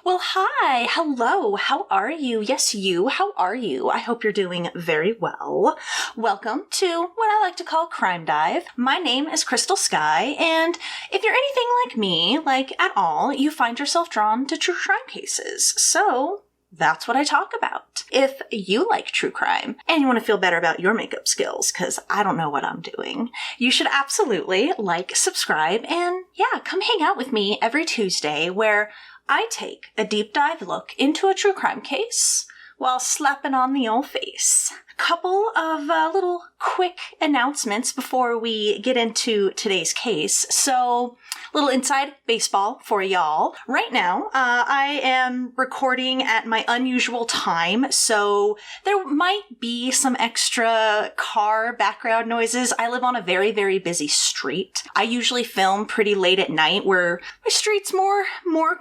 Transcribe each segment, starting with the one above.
Well, hi, hello, how are you? Yes, you, how are you? I hope you're doing very well. Welcome to what I like to call Crime Dive. My name is Crystal Sky, and if you're anything like me, like at all, you find yourself drawn to true crime cases. So that's what I talk about. If you like true crime and you want to feel better about your makeup skills, because I don't know what I'm doing, you should absolutely like, subscribe, and come hang out with me every Tuesday where I take a deep dive look into a true crime case while slapping on the old face. Couple of little quick announcements before we get into today's case. So, little inside baseball for y'all. Right now, I am recording at my unusual time, so there might be some extra car background noises. I live on a very, very busy street. I usually film pretty late at night where my street's more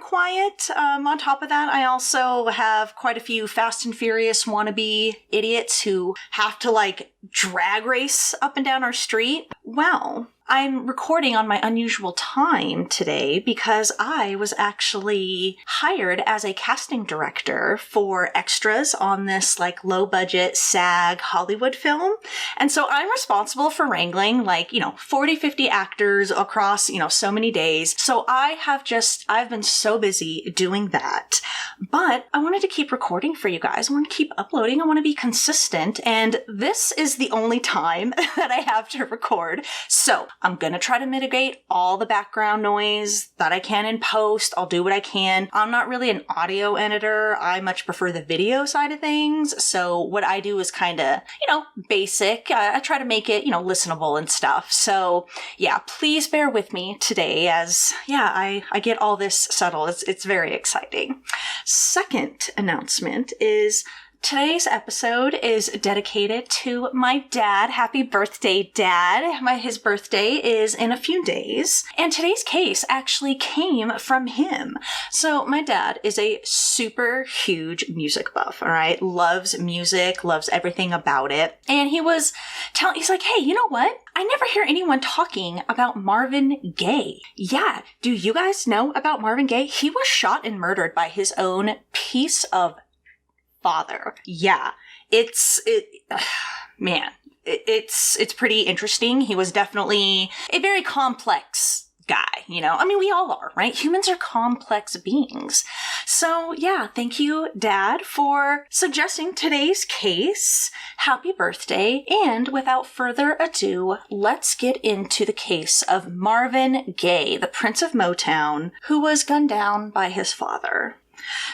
quiet. On top of that, I also have quite a few Fast and Furious wannabe idiots who have to drag race up and down our street. Well, I'm recording on my unusual time today because I was actually hired as a casting director for extras on this low budget SAG Hollywood film. And so I'm responsible for wrangling 40, 50 actors across, so many days. So I've been so busy doing that, but I wanted to keep recording for you guys. I want to keep uploading. I want to be consistent. And this is the only time that I have to record. So I'm going to try to mitigate all the background noise that I can in post. I'll do what I can. I'm not really an audio editor. I much prefer the video side of things. So what I do is kind of, basic. I try to make it, listenable and stuff. So please bear with me today as, I get all this settled. It's very exciting. Second announcement is today's episode is dedicated to my dad. Happy birthday, Dad. His birthday is in a few days, and today's case actually came from him. So my dad is a super huge music buff, all right? Loves music, loves everything about it. And he's like, hey, you know what? I never hear anyone talking about Marvin Gaye. Yeah, do you guys know about Marvin Gaye? He was shot and murdered by his own piece of father. Yeah, it's pretty interesting. He was definitely a very complex guy, we all are, right? Humans are complex beings. So thank you, Dad, for suggesting today's case. Happy birthday. And without further ado, let's get into the case of Marvin Gaye, the Prince of Motown, who was gunned down by his father.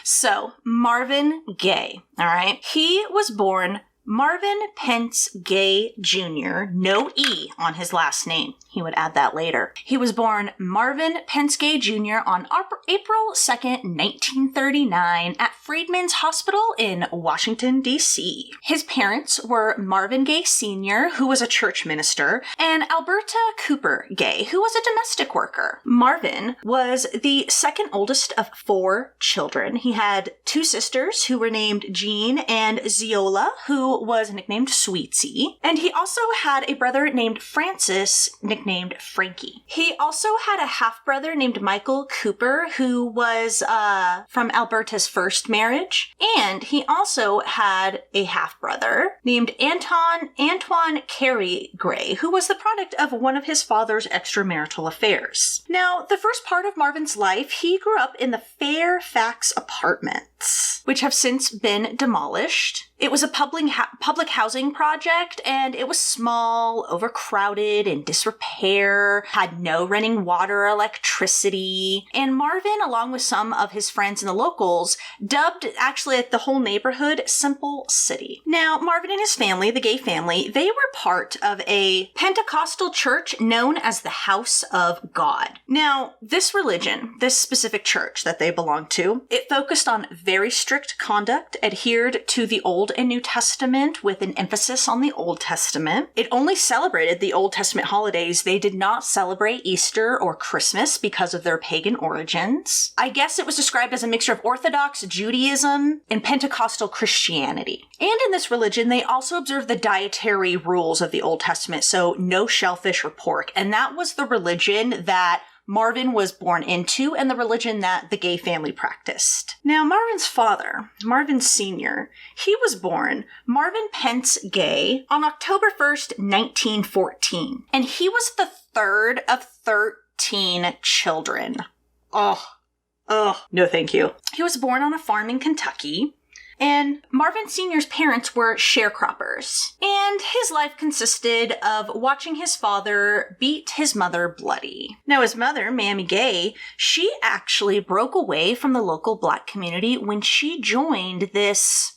So, Marvin Gaye, all right? He was born Marvin Pence Gay Jr., no E on his last name. He would add that later. He was born Marvin Pence Gay Jr. on April 2nd, 1939 at Freedman's Hospital in Washington, D.C. His parents were Marvin Gay Sr., who was a church minister, and Alberta Cooper Gay, who was a domestic worker. Marvin was the second oldest of 4 children. He had 2 sisters who were named Jean and Ziola, who was nicknamed Sweetie, and he also had a brother named Francis, nicknamed Frankie. He also had a half-brother named Michael Cooper, who was from Alberta's first marriage, and he also had a half-brother named Antoine Carey Gray, who was the product of one of his father's extramarital affairs. Now, the first part of Marvin's life, he grew up in the Fairfax Apartments, which have since been demolished. It was a public housing project, and it was small, overcrowded, in disrepair, had no running water or electricity. And Marvin, along with some of his friends and the locals, dubbed actually the whole neighborhood Simple City. Now, Marvin and his family, the Gay family, they were part of a Pentecostal church known as the House of God. Now, this religion, this specific church that they belonged to, it focused on very strict conduct, adhered to the Old and New Testament with an emphasis on the Old Testament. It only celebrated the Old Testament holidays. They did not celebrate Easter or Christmas because of their pagan origins. I guess it was described as a mixture of Orthodox Judaism and Pentecostal Christianity. And in this religion, they also observed the dietary rules of the Old Testament, so no shellfish or pork. And that was the religion that Marvin was born into and the religion that the Gay family practiced. Now, Marvin's father, Marvin Sr., he was born Marvin Pence Gay on October 1st, 1914, and he was the third of 13 children. Oh, no thank you. He was born on a farm in Kentucky. And Marvin Sr.'s parents were sharecroppers, and his life consisted of watching his father beat his mother bloody. Now, his mother, Mammy Gay, she actually broke away from the local Black community when she joined this,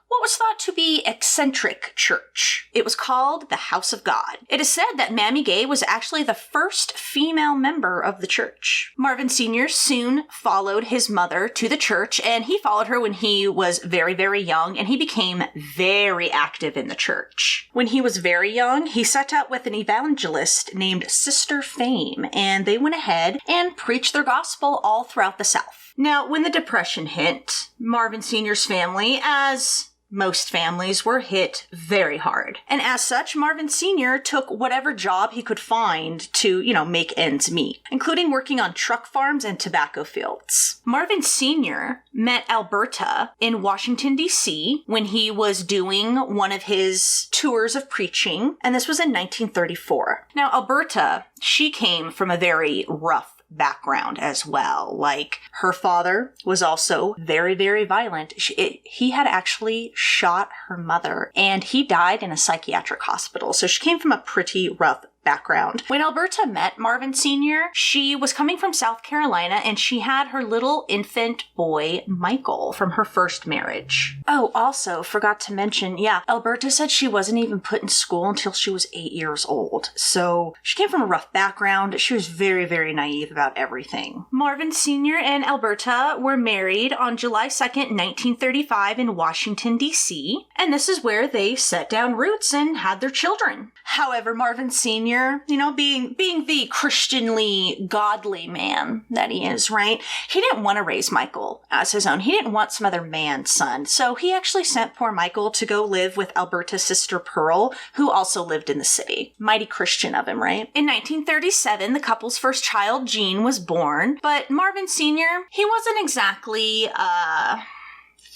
what was thought to be eccentric church. It was called the House of God. It is said that Mammy Gay was actually the first female member of the church. Marvin Sr. soon followed his mother to the church, and he followed her when he was very, very young, and he became very active in the church. When he was very young, he set out with an evangelist named Sister Fame, and they went ahead and preached their gospel all throughout the South. Now, when the Depression hit, Marvin Sr.'s family, as most families, were hit very hard. And as such, Marvin Sr. took whatever job he could find to, make ends meet, including working on truck farms and tobacco fields. Marvin Sr. met Alberta in Washington, D.C. when he was doing one of his tours of preaching, and this was in 1934. Now, Alberta, she came from a very rough background as well. Like, her father was also very, very violent. He had actually shot her mother, and he died in a psychiatric hospital. So she came from a pretty rough background. When Alberta met Marvin Sr., she was coming from South Carolina, and she had her little infant boy, Michael, from her first marriage. Oh, also, forgot to mention, Alberta said she wasn't even put in school until she was 8 years old. So she came from a rough background. She was very, very naive about everything. Marvin Sr. and Alberta were married on July 2nd, 1935 in Washington, D.C., and this is where they set down roots and had their children. However, Marvin Sr., being the Christianly godly man that he is, right? He didn't want to raise Michael as his own. He didn't want some other man's son. So he actually sent poor Michael to go live with Alberta's sister Pearl, who also lived in the city. Mighty Christian of him, right? In 1937, the couple's first child, Jean, was born, but Marvin Sr., he wasn't exactly,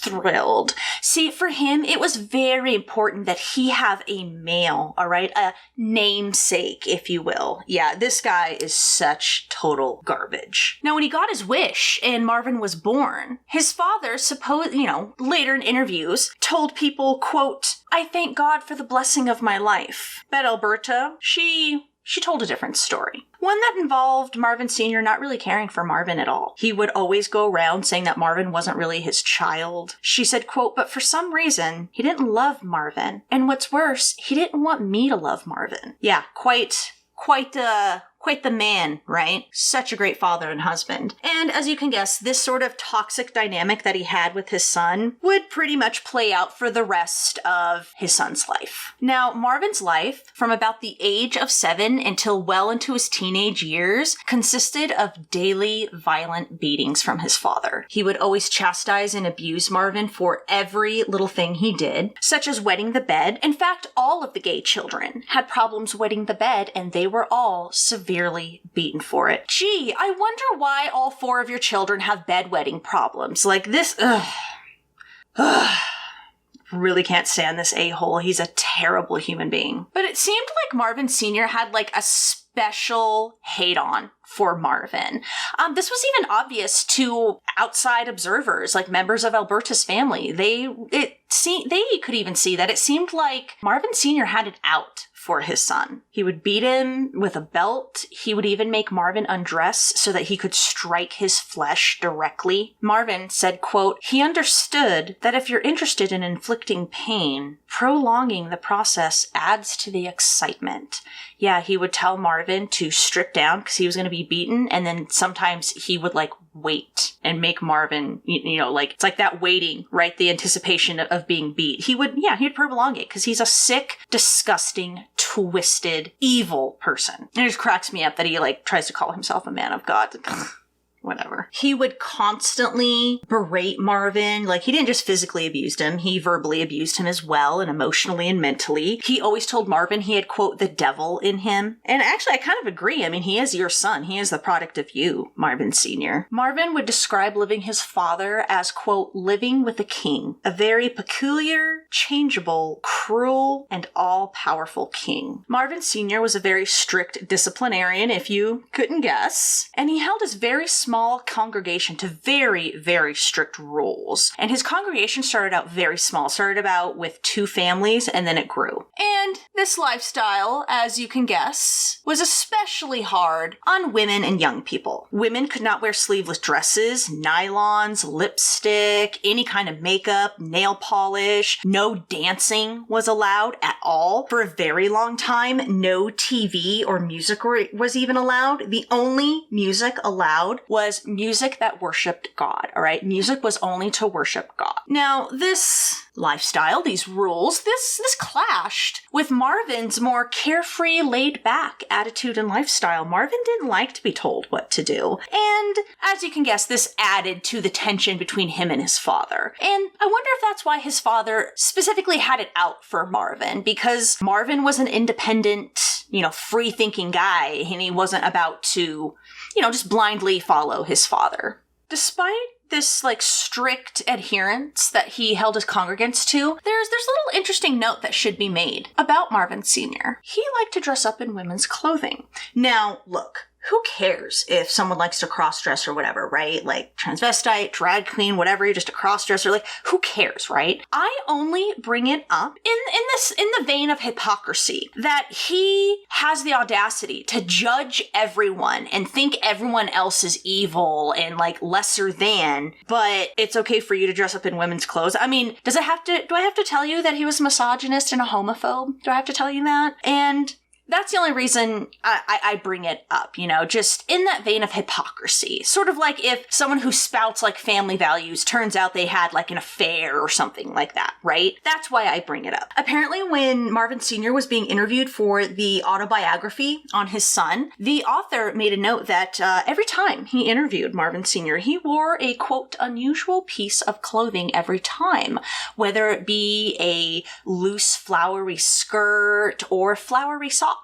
thrilled. See, for him, it was very important that he have a male, all right? A namesake, if you will. Yeah, this guy is such total garbage. Now, when he got his wish and Marvin was born, his father, later in interviews, told people, quote, "I thank God for the blessing of my life." But Alberta, she told a different story. One that involved Marvin Sr. not really caring for Marvin at all. He would always go around saying that Marvin wasn't really his child. She said, quote, "But for some reason, he didn't love Marvin. And what's worse, he didn't want me to love Marvin." Yeah, quite the man, right? Such a great father and husband. And as you can guess, this sort of toxic dynamic that he had with his son would pretty much play out for the rest of his son's life. Now, Marvin's life, from about the age of 7 until well into his teenage years, consisted of daily violent beatings from his father. He would always chastise and abuse Marvin for every little thing he did, such as wetting the bed. In fact, all of the Gay children had problems wetting the bed, and they were all severely beaten for it. Gee, I wonder why all 4 of your children have bedwetting problems. Like this, really can't stand this a-hole. He's a terrible human being. But it seemed like Marvin Sr. had like a special hate on for Marvin. This was even obvious to outside observers, like members of Alberta's family. They could even see that it seemed like Marvin Sr. had it out for his son. He would beat him with a belt. He would even make Marvin undress so that he could strike his flesh directly. Marvin said, quote, "He understood that if you're interested in inflicting pain, prolonging the process adds to the excitement." Yeah, he would tell Marvin to strip down because he was going to be beaten, and then sometimes he would wait and make Marvin, it's like that waiting, right? The anticipation of being beat. He'd prolong it because he's a sick, disgusting, twisted, evil person. It just cracks me up that he tries to call himself a man of God. whatever. He would constantly berate Marvin. Like, he didn't just physically abuse him, he verbally abused him as well, and emotionally and mentally. He always told Marvin he had, quote, the devil in him. And actually, I kind of agree. I mean, he is your son. He is the product of you, Marvin Sr. Marvin would describe living his father as, quote, living with a king, a very peculiar, changeable, cruel, and all-powerful king. Marvin Sr. was a very strict disciplinarian, if you couldn't guess, and he held his very small congregation to very, very strict rules. And his congregation started out very small, started out with 2 families, and then it grew. And this lifestyle, as you can guess, was especially hard on women and young people. Women could not wear sleeveless dresses, nylons, lipstick, any kind of makeup, nail polish. No dancing was allowed at all. For a very long time, no TV or music was even allowed. The only music allowed was music that worshiped God, all right? Music was only to worship God. Now, this lifestyle, these rules, this clashed with Marvin's more carefree, laid-back attitude and lifestyle. Marvin didn't like to be told what to do. And as you can guess, this added to the tension between him and his father. And I wonder if that's why his father specifically had it out for Marvin, because Marvin was an independent, free-thinking guy, and he wasn't about to, just blindly follow his father. Despite this strict adherence that he held his congregants to, there's a little interesting note that should be made about Marvin Sr. He liked to dress up in women's clothing. Now, look, who cares if someone likes to cross-dress or whatever, right? Like transvestite, drag queen, whatever, you're just a cross-dresser, who cares, right? I only bring it up in the vein of hypocrisy, that he has the audacity to judge everyone and think everyone else is evil and lesser than, but it's okay for you to dress up in women's clothes. I mean, do I have to tell you that he was a misogynist and a homophobe? Do I have to tell you that? And that's the only reason I bring it up, just in that vein of hypocrisy. Sort of like if someone who spouts family values turns out they had an affair or something like that, right? That's why I bring it up. Apparently, when Marvin Sr. was being interviewed for the autobiography on his son, the author made a note that every time he interviewed Marvin Sr., he wore a, quote, unusual piece of clothing every time, whether it be a loose flowery skirt or flowery socks.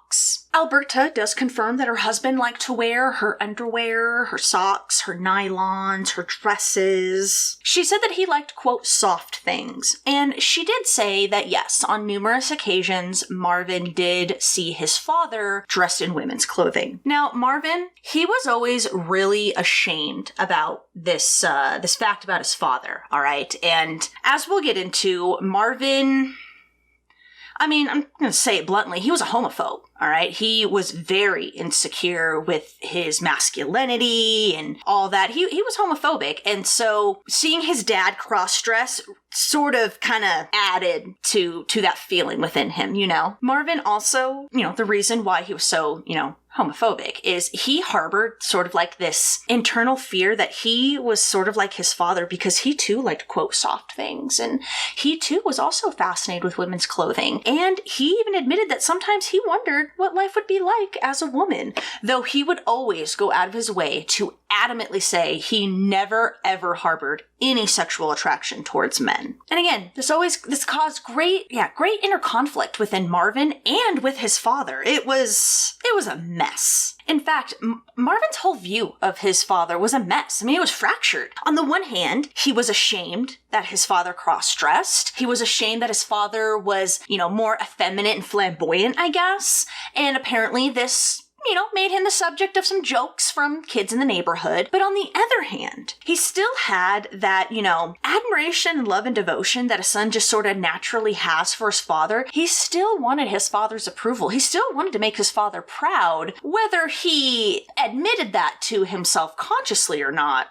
Alberta does confirm that her husband liked to wear her underwear, her socks, her nylons, her dresses. She said that he liked, quote, soft things. And she did say that, yes, on numerous occasions, Marvin did see his father dressed in women's clothing. Now, Marvin, he was always really ashamed about this fact about his father, all right? And as we'll get into, Marvin, I'm going to say it bluntly, he was a homophobe, all right? He was very insecure with his masculinity and all that. He was homophobic, and so seeing his dad cross-dress sort of kind of added to that feeling within him, Marvin also, the reason why he was so, homophobic is he harbored sort of this internal fear that he was sort of like his father, because he too liked, quote, soft things. And he too was also fascinated with women's clothing. And he even admitted that sometimes he wondered what life would be like as a woman, though he would always go out of his way to adamantly say he never ever harbored any sexual attraction towards men. And again, this caused great inner conflict within Marvin and with his father. It was a mess. In fact, Marvin's whole view of his father was a mess. It was fractured. On the one hand, he was ashamed that his father cross-dressed. He was ashamed that his father was, more effeminate and flamboyant, I guess. And apparently this made him the subject of some jokes from kids in the neighborhood. But on the other hand, he still had that, admiration, love, and devotion that a son just sort of naturally has for his father. He still wanted his father's approval. He still wanted to make his father proud, whether he admitted that to himself consciously or not.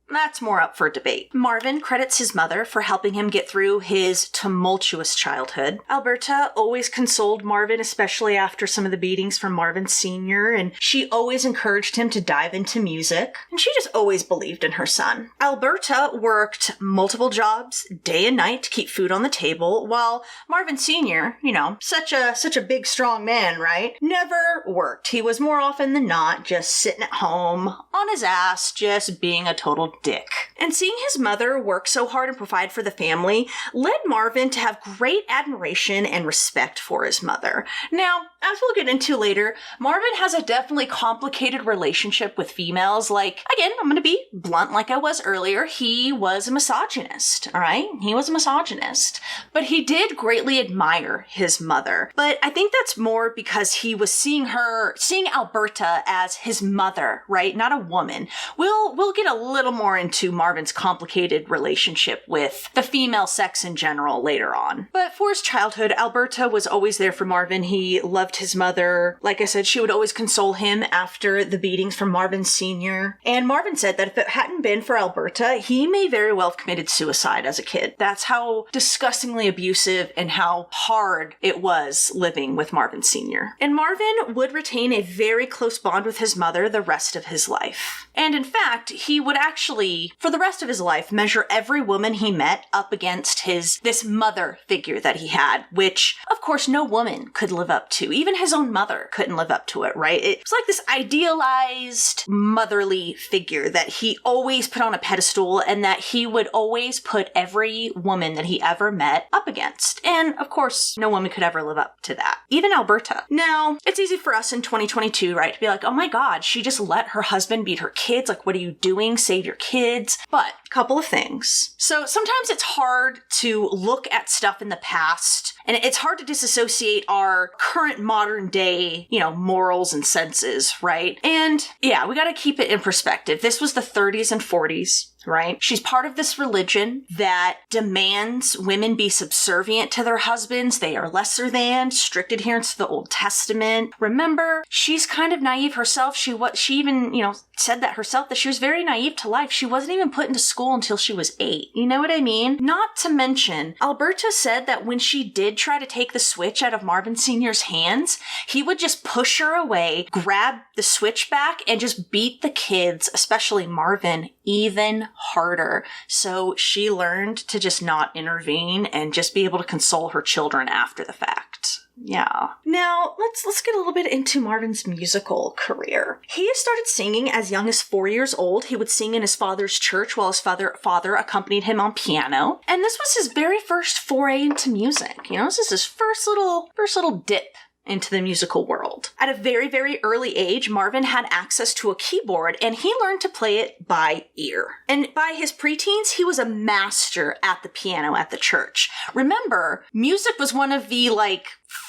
That's more up for debate. Marvin credits his mother for helping him get through his tumultuous childhood. Alberta always consoled Marvin, especially after some of the beatings from Marvin Sr., and she always encouraged him to dive into music, and she just always believed in her son. Alberta worked multiple jobs day and night to keep food on the table, while Marvin Sr., such a big, strong man, right? Never worked. He was more often than not just sitting at home on his ass, just being a total dick. And seeing his mother work so hard and provide for the family led Marvin to have great admiration and respect for his mother. Now, as we'll get into later, Marvin has a definitely complicated relationship with females. Like, again, I'm going to be blunt like I was earlier. He was a misogynist, all right? He was a misogynist. But he did greatly admire his mother. But I think that's more because he was seeing Alberta as his mother, right? Not a woman. We'll get a little more into Marvin's complicated relationship with the female sex in general later on. But for his childhood, Alberta was always there for Marvin. He loved his mother. Like I said, she would always console him after the beatings from Marvin Sr. And Marvin said that if it hadn't been for Alberta, he may very well have committed suicide as a kid. That's how disgustingly abusive and how hard it was living with Marvin Sr. And Marvin would retain a very close bond with his mother the rest of his life. And in fact, he would actually, for the rest of his life, measure every woman he met up against this mother figure that he had, which, of course, no woman could live up to. Even his own mother couldn't live up to it, right? It was like this idealized motherly figure that he always put on a pedestal and that he would always put every woman that he ever met up against. And, of course, no woman could ever live up to that. Even Alberta. Now, it's easy for us in 2022, right, to be like, oh my God, she just let her husband beat her kids. Like, what are you doing? Save your kids. But a couple of things. So sometimes it's hard to look at stuff in the past, and it's hard to disassociate our current modern day, morals and senses, right? And yeah, we got to keep it in perspective. This was the 30s and 40s. Right? She's part of this religion that demands women be subservient to their husbands. They are lesser than, strict adherence to the Old Testament. Remember, she's kind of naive herself. She even, said that herself, that she was very naive to life. She wasn't even put into school until she was 8. You know what I mean? Not to mention, Alberta said that when she did try to take the switch out of Marvin Sr.'s hands, he would just push her away, grab the switch back, and just beat the kids, especially Marvin, even harder. So she learned to just not intervene and just be able to console her children after the fact. Yeah. Now, let's get a little bit into Marvin's musical career. He started singing as young as 4 years old. He would sing in his father's church while his father accompanied him on piano. And this was his very first foray into music. This is his first little dip into the musical world. At a very, very early age, Marvin had access to a keyboard and he learned to play it by ear. And by his preteens, he was a master at the piano at the church. Remember, music was one of the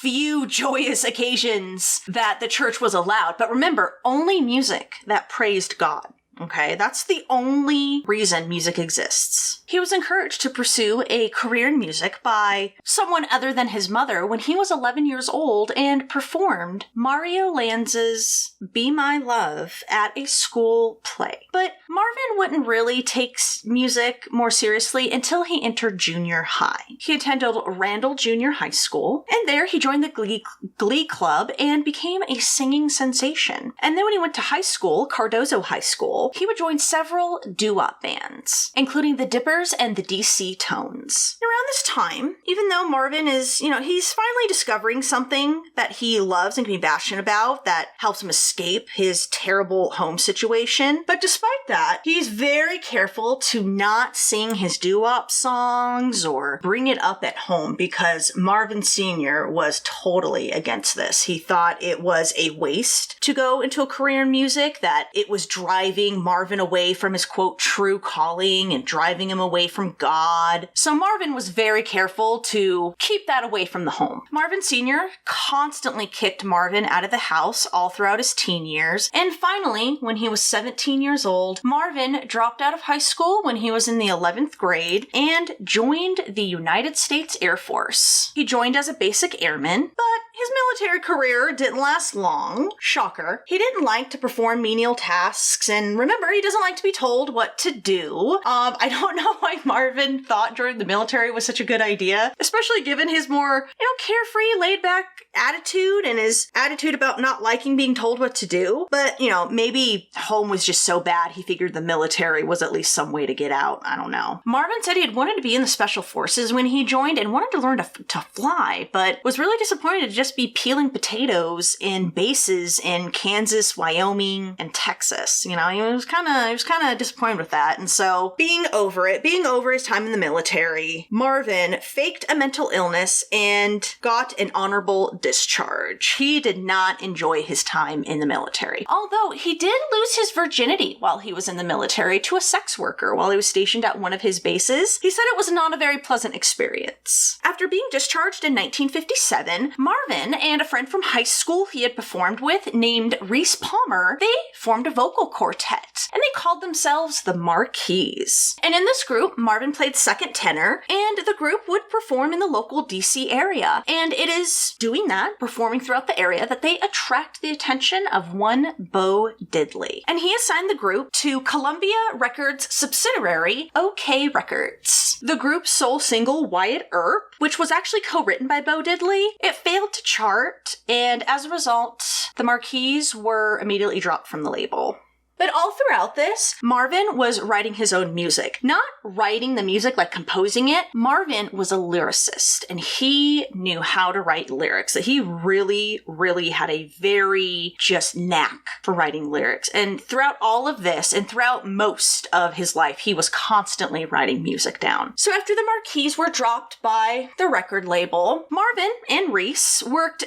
few joyous occasions that the church was allowed. But remember, only music that praised God. Okay, that's the only reason music exists. He was encouraged to pursue a career in music by someone other than his mother when he was 11 years old and performed Mario Lanza's Be My Love at a school play. But Marvin wouldn't really take music more seriously until he entered junior high. He attended Randall Junior High School, and there he joined the Glee Club and became a singing sensation. And then when he went to high school, Cardozo High School, he would join several doo-wop bands, including the Dippers and the DC Tones. Around this time, even though Marvin is, he's finally discovering something that he loves and can be passionate about that helps him escape his terrible home situation. But despite that, he's very careful to not sing his doo-wop songs or bring it up at home because Marvin Sr. was totally against this. He thought it was a waste to go into a career in music, that it was driving Marvin away from his, quote, true calling and driving him away from God. So Marvin was very careful to keep that away from the home. Marvin Sr. constantly kicked Marvin out of the house all throughout his teen years. And finally, when he was 17 years old, Marvin dropped out of high school when he was in the 11th grade and joined the United States Air Force. He joined as a basic airman, but his military career didn't last long. Shocker. He didn't like to perform menial tasks, and remember, he doesn't like to be told what to do. I don't know why Marvin thought joining the military was such a good idea, especially given his more, carefree, laid-back attitude and his attitude about not liking being told what to do. But, maybe home was just so bad he figured the military was at least some way to get out. I don't know. Marvin said he had wanted to be in the special forces when he joined and wanted to learn to fly, but was really disappointed to just be peeling potatoes in bases in Kansas, Wyoming, and Texas. He was kind of disappointed with that. And so being over his time in the military, Marvin faked a mental illness and got an honorable discharge. He did not enjoy his time in the military. Although he did lose his virginity while he was in the military to a sex worker while he was stationed at one of his bases. He said it was not a very pleasant experience. After being discharged in 1957, Marvin and a friend from high school he had performed with named Reese Palmer, they formed a vocal quartet, and they called themselves the Marquis. And in this group, Marvin played second tenor, and the group would perform in the local DC area. And it is doing that, performing throughout the area, that they attract the attention of one Bo Diddley. And he assigned the group to Columbia Records subsidiary, OK Records. The group's sole single, Wyatt Earp, which was actually co-written by Bo Diddley, it failed to chart, and as a result, the Marquis were immediately dropped from the label. But all throughout this, Marvin was writing his own music. Not writing the music, like composing it. Marvin was a lyricist, and he knew how to write lyrics. He really, really had a very just knack for writing lyrics. And throughout all of this, and throughout most of his life, he was constantly writing music down. So after the Marquis were dropped by the record label, Marvin and Reese worked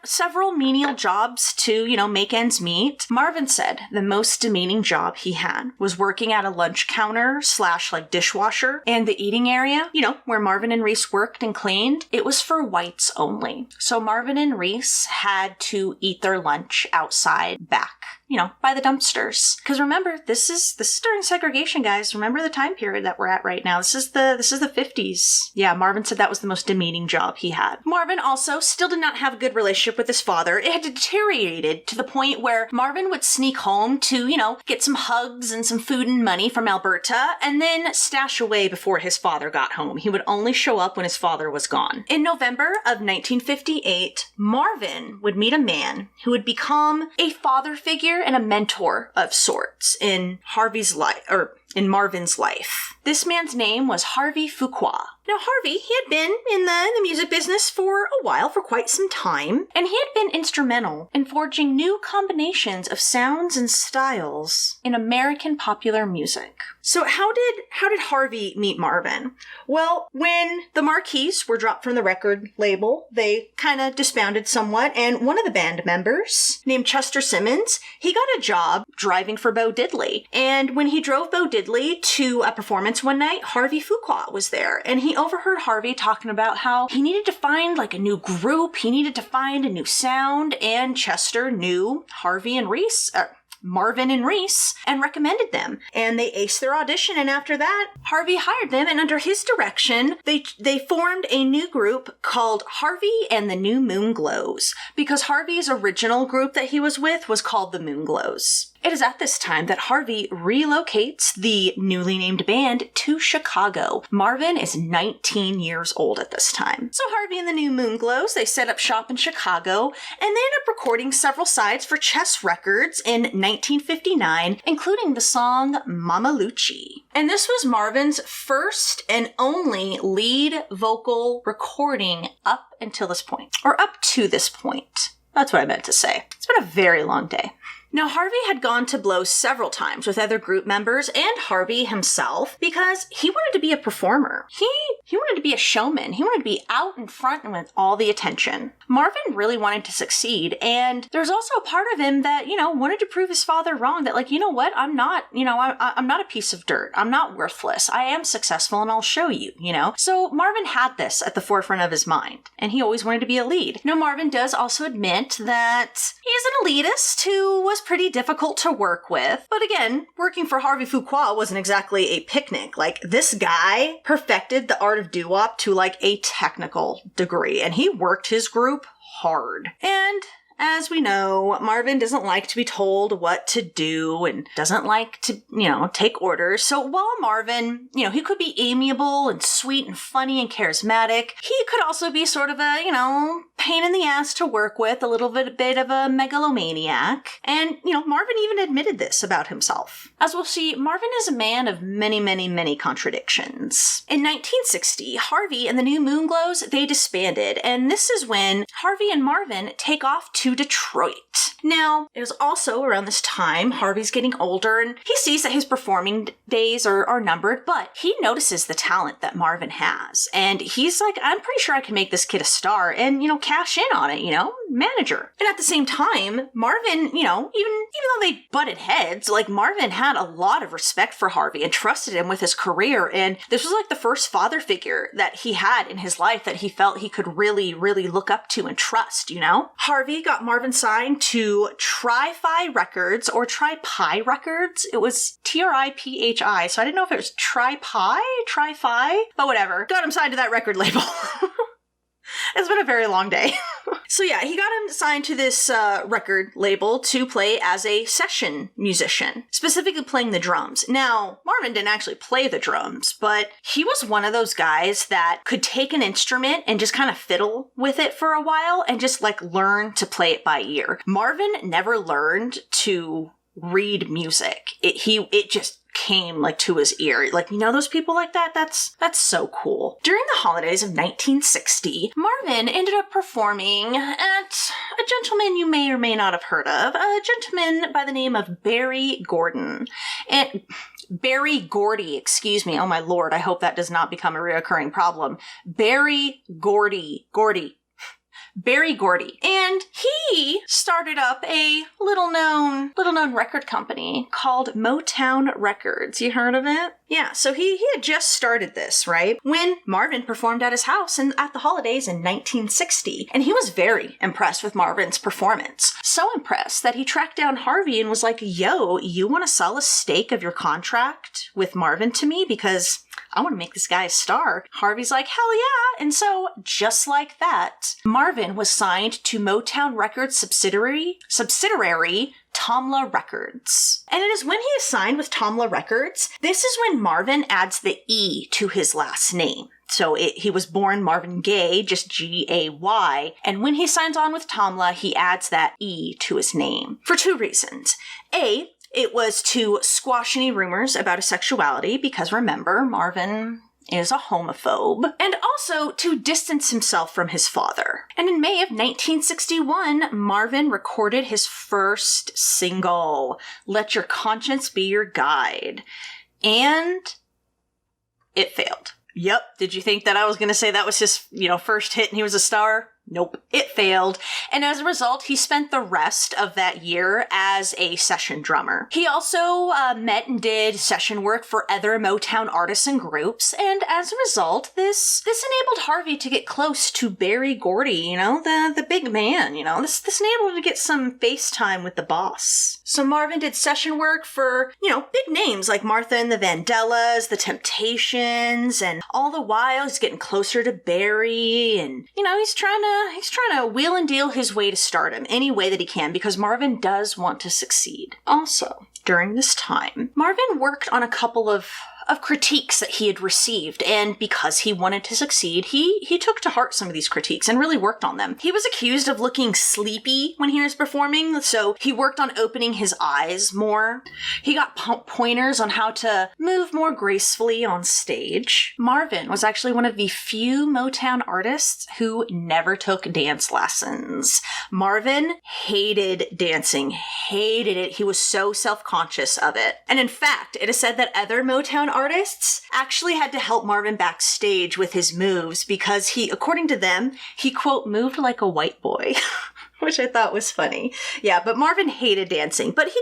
several menial jobs to, make ends meet. Marvin said the most demeaning job he had was working at a lunch counter / dishwasher, and the eating area, where Marvin and Reese worked and cleaned, it was for whites only. So Marvin and Reese had to eat their lunch outside back, by the dumpsters. Because remember, this is during segregation, guys. Remember the time period that we're at right now. This is the 50s. Yeah, Marvin said that was the most demeaning job he had. Marvin also still did not have a good relationship with his father. It had deteriorated to the point where Marvin would sneak home to, get some hugs and some food and money from Alberta, and then stash away before his father got home. He would only show up when his father was gone. In November of 1958, Marvin would meet a man who would become a father figure and a mentor of sorts in Marvin's life. This man's name was Harvey Fuqua. Now, Harvey, he had been in the music business for a while, for quite some time, and he had been instrumental in forging new combinations of sounds and styles in American popular music. So how did Harvey meet Marvin? Well, when the Marquis were dropped from the record label, they kind of disbanded somewhat, and one of the band members, named Chester Simmons, he got a job driving for Bo Diddley. And when he drove Bo Diddley to a performance one night, Harvey Fuqua was there, and he overheard Harvey talking about how he needed to find a new group, he needed to find a new sound, and Chester knew Marvin and Reese, and recommended them. And they aced their audition, and after that, Harvey hired them, and under his direction, they formed a new group called Harvey and the New Moonglows, because Harvey's original group that he was with was called the Moonglows. It is at this time that Harvey relocates the newly named band to Chicago. Marvin is 19 years old at this time. So Harvey and the New Moonglows, they set up shop in Chicago, and they end up recording several sides for Chess Records in 1959, including the song Mama Lucci. And this was Marvin's first and only lead vocal recording up until this point, or up to this point. That's what I meant to say. It's been a very long day. Now, Harvey had gone to blows several times with other group members and Harvey himself because he wanted to be a performer. He wanted to be a showman. He wanted to be out in front and with all the attention. Marvin really wanted to succeed, and there's also a part of him that, wanted to prove his father wrong, that I'm not, I'm not a piece of dirt. I'm not worthless. I am successful and I'll show you, So Marvin had this at the forefront of his mind, and he always wanted to be a lead. Now, Marvin does also admit that he is an elitist who was was pretty difficult to work with. But again, working for Harvey Fuqua wasn't exactly a picnic. Like, this guy perfected the art of doo-wop to like a technical degree, and he worked his group hard. And as we know, Marvin doesn't like to be told what to do and doesn't like to, take orders. So while Marvin, he could be amiable and sweet and funny and charismatic, he could also be sort of a, pain in the ass to work with, a little bit of a megalomaniac. And, Marvin even admitted this about himself. As we'll see, Marvin is a man of many, many, many contradictions. In 1960, Harvey and the New Moonglows, they disbanded, and this is when Harvey and Marvin take off to Detroit. Now, it was also around this time Harvey's getting older, and he sees that his performing days are numbered, but he notices the talent that Marvin has. And he's like, I'm pretty sure I can make this kid a star and, cash in on it, manager. And at the same time, Marvin, even though they butted heads, like Marvin had a lot of respect for Harvey and trusted him with his career. And this was like the first father figure that he had in his life that he felt he could really, really look up to and trust, Harvey got Marvin signed to Tri-Fi Records or Tri-Pi Records. It was Triphi, so I didn't know if it was Tri-Fi, but whatever. Got him signed to that record label. It's been a very long day. So yeah, he got him signed to this record label to play as a session musician, specifically playing the drums. Now, Marvin didn't actually play the drums, but he was one of those guys that could take an instrument and just kind of fiddle with it for a while and just like learn to play it by ear. Marvin never learned to read music. It just came like to his ear. Like, those people like that, that's so cool. During the holidays of 1960, Marvin ended up performing at a gentleman you may or may not have heard of, a gentleman by the name of Berry Gordy, excuse me. Oh my lord, I hope that does not become a reoccurring problem. Berry Gordy. And he started up a little known record company called Motown Records. You heard of it? Yeah, so he had just started this, right? When Marvin performed at his house at the holidays in 1960. And he was very impressed with Marvin's performance. So impressed that he tracked down Harvey and was like, yo, you want to sell a stake of your contract with Marvin to me? Because I want to make this guy a star. Harvey's like, hell yeah. And so, just like that, Marvin was signed to Motown Records subsidiary, Tamla Records. And it is when he is signed with Tamla Records, this is when Marvin adds the E to his last name. So he was born Marvin Gaye, just Gay. And when he signs on with Tamla, he adds that E to his name. For two reasons. A, it was to squash any rumors about his sexuality, because remember, Marvin is a homophobe, and also to distance himself from his father. And in May of 1961, Marvin recorded his first single, Let Your Conscience Be Your Guide. And it failed. Yep. Did you think that I was going to say that was his, first hit and he was a star? Nope. It failed. And as a result, he spent the rest of that year as a session drummer. He also met and did session work for other Motown artists and groups. And as a result, this enabled Harvey to get close to Berry Gordy, the big man, This enabled him to get some face time with the boss. So Marvin did session work for, big names like Martha and the Vandellas, the Temptations, and all the while he's getting closer to Berry, and, he's trying to wheel and deal his way to stardom any way that he can, because Marvin does want to succeed. Also, during this time, Marvin worked on a couple of critiques that he had received, and because he wanted to succeed, he took to heart some of these critiques and really worked on them. He was accused of looking sleepy when he was performing, so he worked on opening his eyes more. He got pointers on how to move more gracefully on stage. Marvin was actually one of the few Motown artists who never took dance lessons. Marvin hated dancing, hated it. He was so self-conscious of it. And in fact, it is said that other Motown artists actually had to help Marvin backstage with his moves because he, according to them, he, quote, moved like a white boy, which I thought was funny. Yeah, but Marvin hated dancing, but he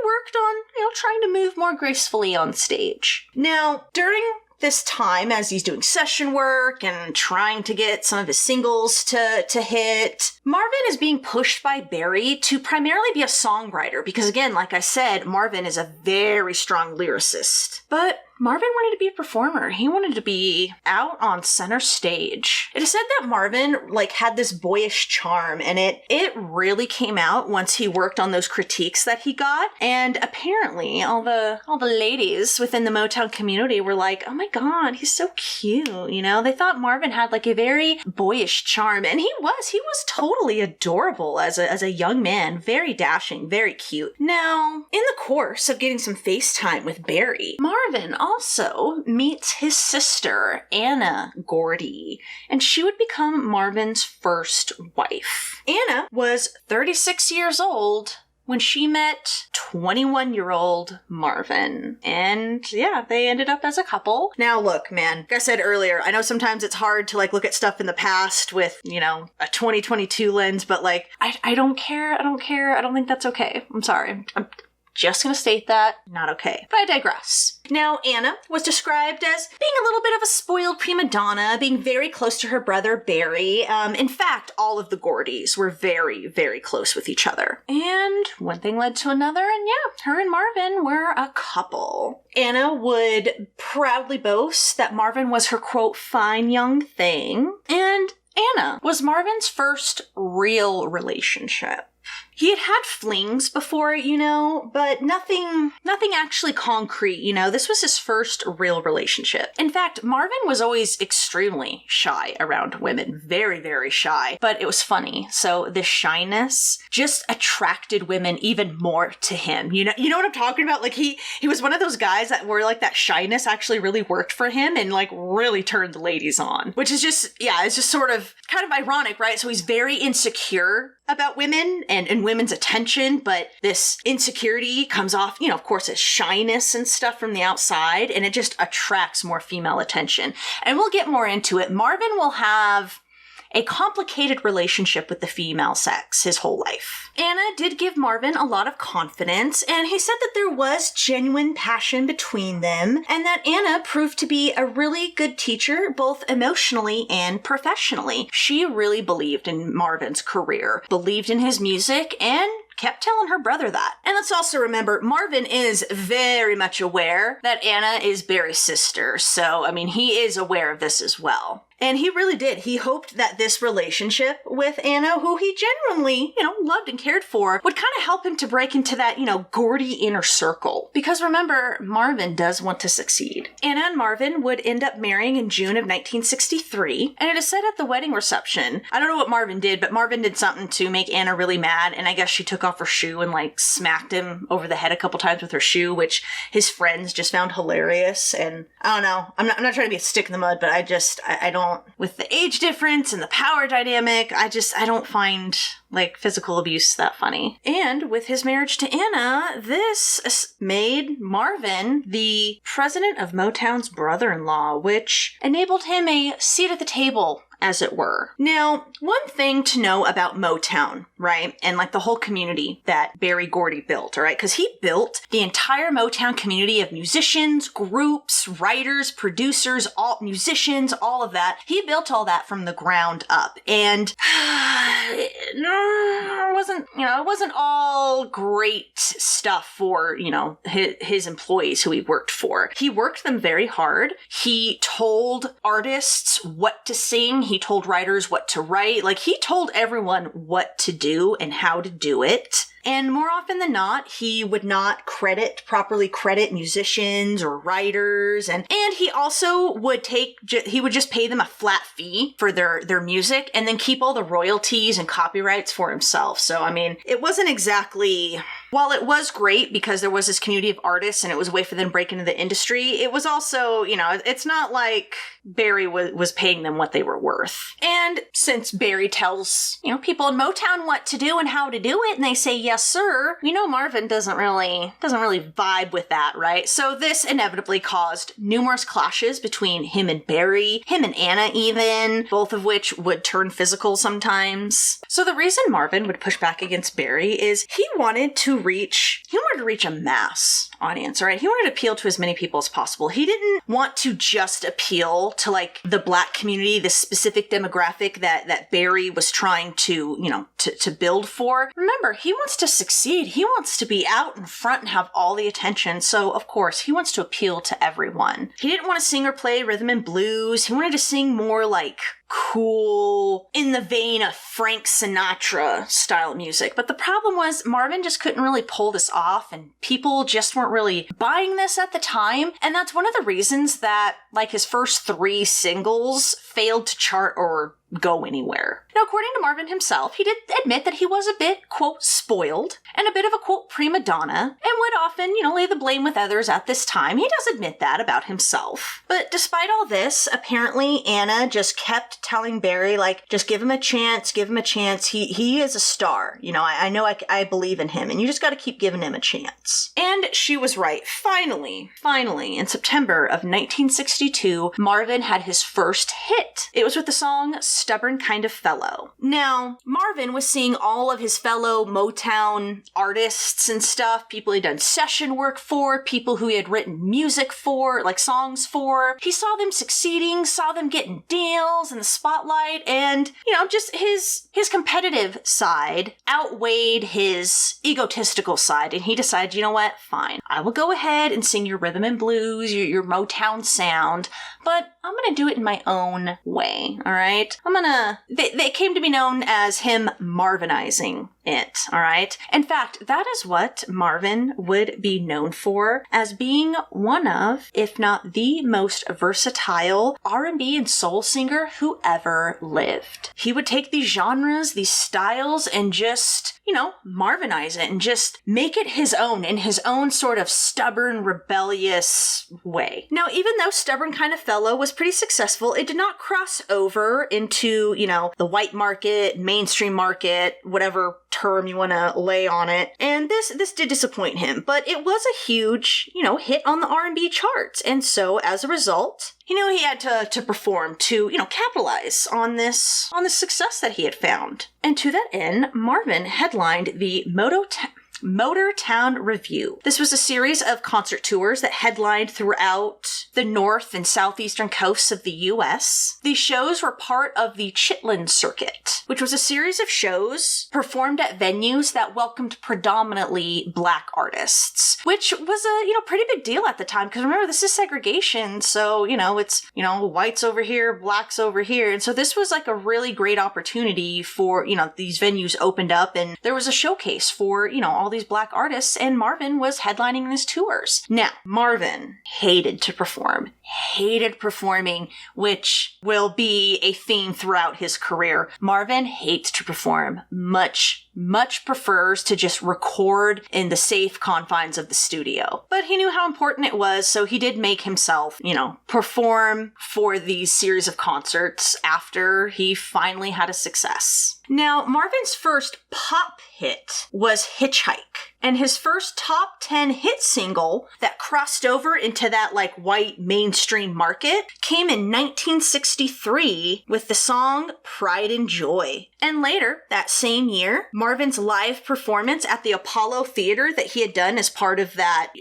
worked on, trying to move more gracefully on stage. Now, during this time, as he's doing session work and trying to get some of his singles to hit, Marvin is being pushed by Barry to primarily be a songwriter because, again, like I said, Marvin is a very strong lyricist. But Marvin wanted to be a performer. He wanted to be out on center stage. It is said that Marvin, had this boyish charm, and it really came out once he worked on those critiques that he got. And apparently, all the ladies within the Motown community were like, "Oh my God, he's so cute." You know, they thought Marvin had a very boyish charm, and he was totally adorable as a young man, very dashing, very cute. Now, in the course of getting some FaceTime with Barry, Marvin also meets his sister, Anna Gordy, and she would become Marvin's first wife. Anna was 36 years old when she met 21-year-old Marvin. And yeah, they ended up as a couple. Now look, man, like I said earlier, I know sometimes it's hard to look at stuff in the past with, a 2022 lens, but I don't care. I don't care. I don't think that's okay. I'm sorry. I'm just gonna state that, not okay. But I digress. Now, Anna was described as being a little bit of a spoiled prima donna, being very close to her brother Barry. In fact, all of the Gordys were very, very close with each other. And one thing led to another, and yeah, her and Marvin were a couple. Anna would proudly boast that Marvin was her, quote, fine young thing. And Anna was Marvin's first real relationship. He had had flings before, but nothing actually concrete, This was his first real relationship. In fact, Marvin was always extremely shy around women. Very, very shy. But it was funny. So this shyness just attracted women even more to him. You know what I'm talking about? He was one of those guys that were that shyness actually really worked for him and really turned the ladies on. Which is just, it's just sort of kind of ironic, right? So he's very insecure about women and women's attention, but this insecurity comes off, of course, as shyness and stuff from the outside, and it just attracts more female attention. And we'll get more into it. Marvin will have a complicated relationship with the female sex his whole life. Anna did give Marvin a lot of confidence, and he said that there was genuine passion between them, and that Anna proved to be a really good teacher, both emotionally and professionally. She really believed in Marvin's career, believed in his music, and kept telling her brother that. And let's also remember, Marvin is very much aware that Anna is Barry's sister, so, he is aware of this as well. And he really did. He hoped that this relationship with Anna, who he genuinely, loved and cared for, would kind of help him to break into that, Gordy inner circle. Because remember, Marvin does want to succeed. Anna and Marvin would end up marrying in June of 1963. And it is said at the wedding reception, I don't know what Marvin did, but Marvin did something to make Anna really mad. And I guess she took off her shoe and smacked him over the head a couple times with her shoe, which his friends just found hilarious. And I don't know. I'm not trying to be a stick in the mud, but I don't, with the age difference and the power dynamic, I don't find physical abuse that funny. And with his marriage to Anna, this made Marvin the president of Motown's brother-in-law, which enabled him a seat at the table, as it were. Now, one thing to know about Motown, right? And the whole community that Berry Gordy built, all right? Because he built the entire Motown community of musicians, groups, writers, producers, all musicians, all of that. He built all that from the ground up. And it wasn't all great stuff for, his employees who he worked for. He worked them very hard. He told artists what to sing. He told writers what to write. He told everyone what to do and how to do it. And more often than not, he would not properly credit musicians or writers. And he also would he would just pay them a flat fee for their music and then keep all the royalties and copyrights for himself. So, it wasn't exactly, while it was great because there was this community of artists and it was a way for them to break into the industry, it was also, it's not like Barry was paying them what they were worth. And since Barry tells, people in Motown what to do and how to do it, and they say yes, sir. We know Marvin doesn't really vibe with that, right? So this inevitably caused numerous clashes between him and Barry, him and Anna even, both of which would turn physical sometimes. So the reason Marvin would push back against Barry is he wanted to reach a mass audience, right? He wanted to appeal to as many people as possible. He didn't want to just appeal to like the Black community, this specific demographic that Barry was trying to, to build for. Remember, he wants to succeed. He wants to be out in front and have all the attention. So of course, he wants to appeal to everyone. He didn't want to sing or play rhythm and blues. He wanted to sing more like cool, in the vein of Frank Sinatra style music. But the problem was Marvin just couldn't really pull this off, and people just weren't really buying this at the time. And that's one of the reasons that like his first 3 singles failed to chart or go anywhere. Now, according to Marvin himself, he did admit that he was a bit, quote, spoiled and a bit of a, quote, prima donna, and would often, lay the blame with others at this time. He does admit that about himself. But despite all this, apparently Anna just kept telling Barry, like, just give him a chance, give him a chance. He is a star. I believe in him, and you just got to keep giving him a chance. And she was right. Finally, in September of 1962, Marvin had his first hit. It was with the song Stubborn Kind of Fellow. Now, Marvin was seeing all of his fellow Motown artists and stuff, people he'd done session work for, people who he had written music for, like songs for. He saw them succeeding, saw them getting deals in the spotlight, and, just his competitive side outweighed his egotistical side, and he decided, you know what, fine. I will go ahead and sing your rhythm and blues, your Motown sound, but I'm gonna do it in my own way, alright? They came to be known as him Marvinizing it, alright? In fact, that is what Marvin would be known for, as being one of, if not the most versatile R&B and soul singer who ever lived. He would take these genres, these styles, and just, Marvinize it and just make it his own in his own sort of stubborn, rebellious way. Now, even though Stubborn Kind of Fellow was pretty successful, it did not cross over into, the white market, mainstream market, whatever term you want to lay on it. And this did disappoint him, but it was a huge, hit on the R&B charts. And so as a result, he knew he had to perform to, capitalize on this success that he had found. And to that end, Marvin headlined the Motown Review. This was a series of concert tours that headlined throughout the north and southeastern coasts of the U.S. These shows were part of the Chitlin Circuit, which was a series of shows performed at venues that welcomed predominantly Black artists, which was a, pretty big deal at the time, because remember, this is segregation, so, it's, whites over here, Blacks over here, and so this was like a really great opportunity for, these venues opened up, and there was a showcase for, all these Black artists, and Marvin was headlining these tours. Now, Marvin hated performing, which will be a theme throughout his career. Marvin hates to perform, much prefers to just record in the safe confines of the studio. But he knew how important it was, so he did make himself, perform for these series of concerts after he finally had a success. Now, Marvin's first pop hit was Hitchhike, and his first top 10 hit single that crossed over into that like white mainstream market came in 1963 with the song Pride and Joy. And later, that same year, Marvin's live performance at the Apollo Theater that he had done as part of that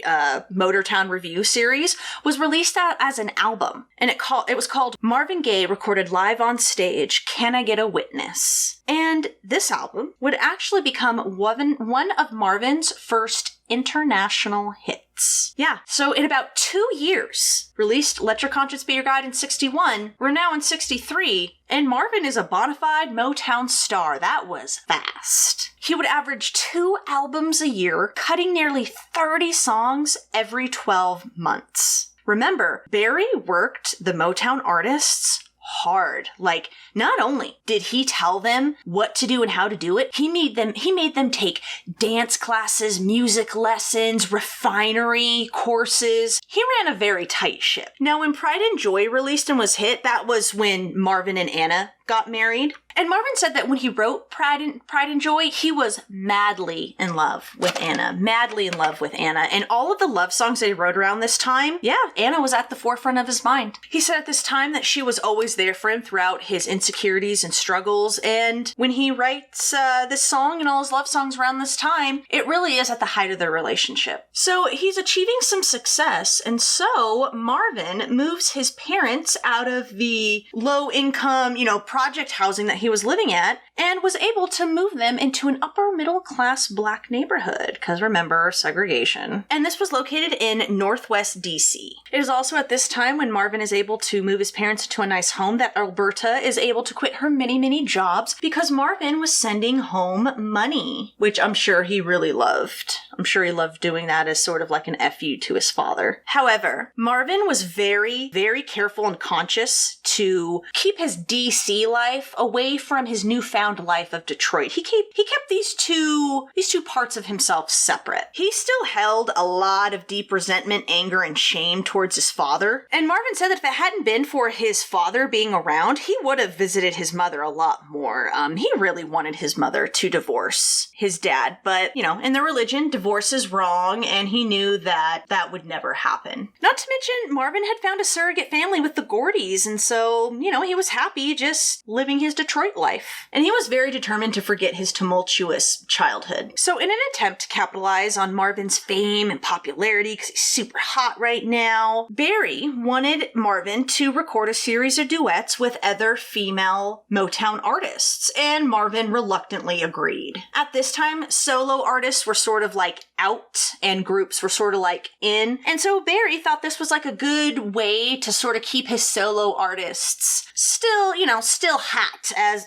Motown Review series was released as an album. And it was called Marvin Gaye Recorded Live on Stage, Can I Get a Witness? And this album would actually become one of Marvin's first international hits. Yeah, so in about 2 years, released Let Your Conscience Be Your Guide in 61, we're now in 63, and Marvin is a bona fide Motown star. That was fast. He would average 2 albums a year, cutting nearly 30 songs every 12 months. Remember, Barry worked the Motown artists hard. Like, not only did he tell them what to do and how to do it, he made them take dance classes, music lessons, refinery courses. He ran a very tight ship. Now, when Pride and Joy released and was hit, that was when Marvin and Anna got married. And Marvin said that when he wrote Pride and Joy, he was madly in love with Anna. Madly in love with Anna. And all of the love songs that he wrote around this time, Anna was at the forefront of his mind. He said at this time that she was always there for him throughout his insecurities and struggles. And when he writes this song and all his love songs around this time, it really is at the height of their relationship. So he's achieving some success. And so Marvin moves his parents out of the low income, project housing that he was living at and was able to move them into an upper middle class black neighborhood. Because remember, segregation. And this was located in Northwest DC. It is also at this time when Marvin is able to move his parents into a nice home that Alberta is able to quit her many, many jobs because Marvin was sending home money, which I'm sure he really loved. I'm sure he loved doing that as sort of like an FU to his father. However, Marvin was very, very careful and conscious to keep his DC life away from his newfound life of Detroit. He kept these two parts of himself separate. He still held a lot of deep resentment, anger, and shame towards his father. And Marvin said that if it hadn't been for his father being around, he would have visited his mother a lot more. He really wanted his mother to divorce his dad, but, in their religion, divorce is wrong, and he knew that that would never happen. Not to mention, Marvin had found a surrogate family with the Gordys, and so, he was happy just living his Detroit life. And he was very determined to forget his tumultuous childhood. So in an attempt to capitalize on Marvin's fame and popularity, because he's super hot right now, Barry wanted Marvin to record a series of duets with other female Motown artists, and Marvin reluctantly agreed. At this time, solo artists were sort of like out and groups were sort of like in, and so Barry thought this was like a good way to sort of keep his solo artists still hot as,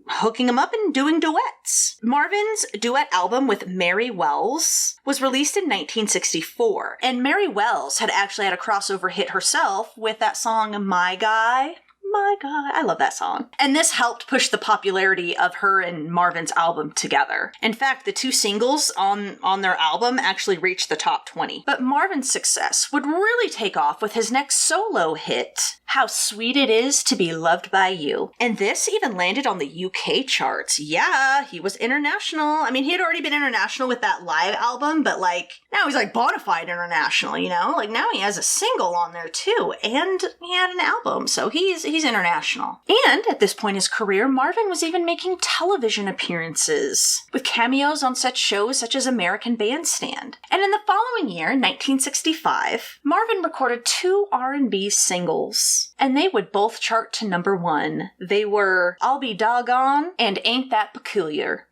hooking them up and doing duets. Marvin's duet album with Mary Wells was released in 1964, and Mary Wells had actually had a crossover hit herself with that song, My Guy. My God, I love that song. And this helped push the popularity of her and Marvin's album together. In fact, the two singles on their album actually reached the top 20. But Marvin's success would really take off with his next solo hit, How Sweet It Is to Be Loved by You. And this even landed on the UK charts. Yeah, he was international. I mean, he had already been international with that live album, but now he's bona fide international, now he has a single on there too, and he had an album, so he's international. And at this point in his career, Marvin was even making television appearances with cameos on such shows such as American Bandstand. And in the following year, 1965, Marvin recorded 2 R&B singles, and they would both chart to number 1. They were I'll Be Doggone and Ain't That Peculiar.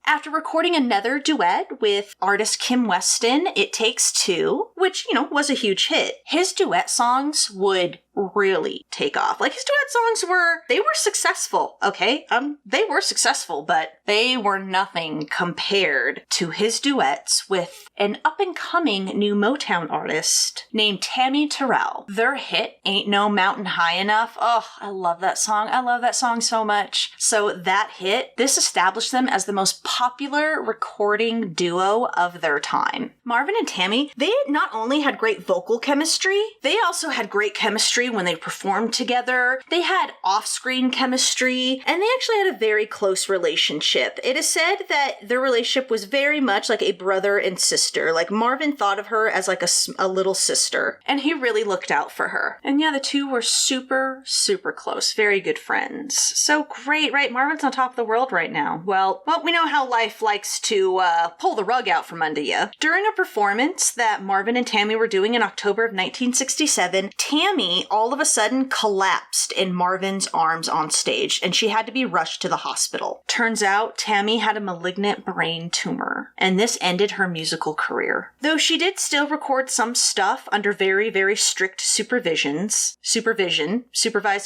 After recording another duet with artist Kim Weston, It Takes Two, which, was a huge hit, his duet songs would really take off. His duet songs were successful, okay? They were successful, but they were nothing compared to his duets with an up-and-coming new Motown artist named Tammy Terrell. Their hit, Ain't No Mountain High Enough. Oh, I love that song. I love that song so much. So that hit, this established them as the most popular recording duo of their time. Marvin and Tammy, they not only had great vocal chemistry, they also had great chemistry when they performed together. They had off-screen chemistry, and they actually had a very close relationship. It is said that their relationship was very much like a brother and sister. Marvin thought of her as a little sister, and he really looked out for her. And yeah, the two were super, super close. Very good friends. So great, right? Marvin's on top of the world right now. Well, we know how life likes to pull the rug out from under you. During a performance that Marvin and Tammy were doing in October of 1967, Tammy all of a sudden collapsed in Marvin's arms on stage, and she had to be rushed to the hospital. Turns out Tammy had a malignant brain tumor, and this ended her musical career. Though she did still record some stuff under very, very strict supervised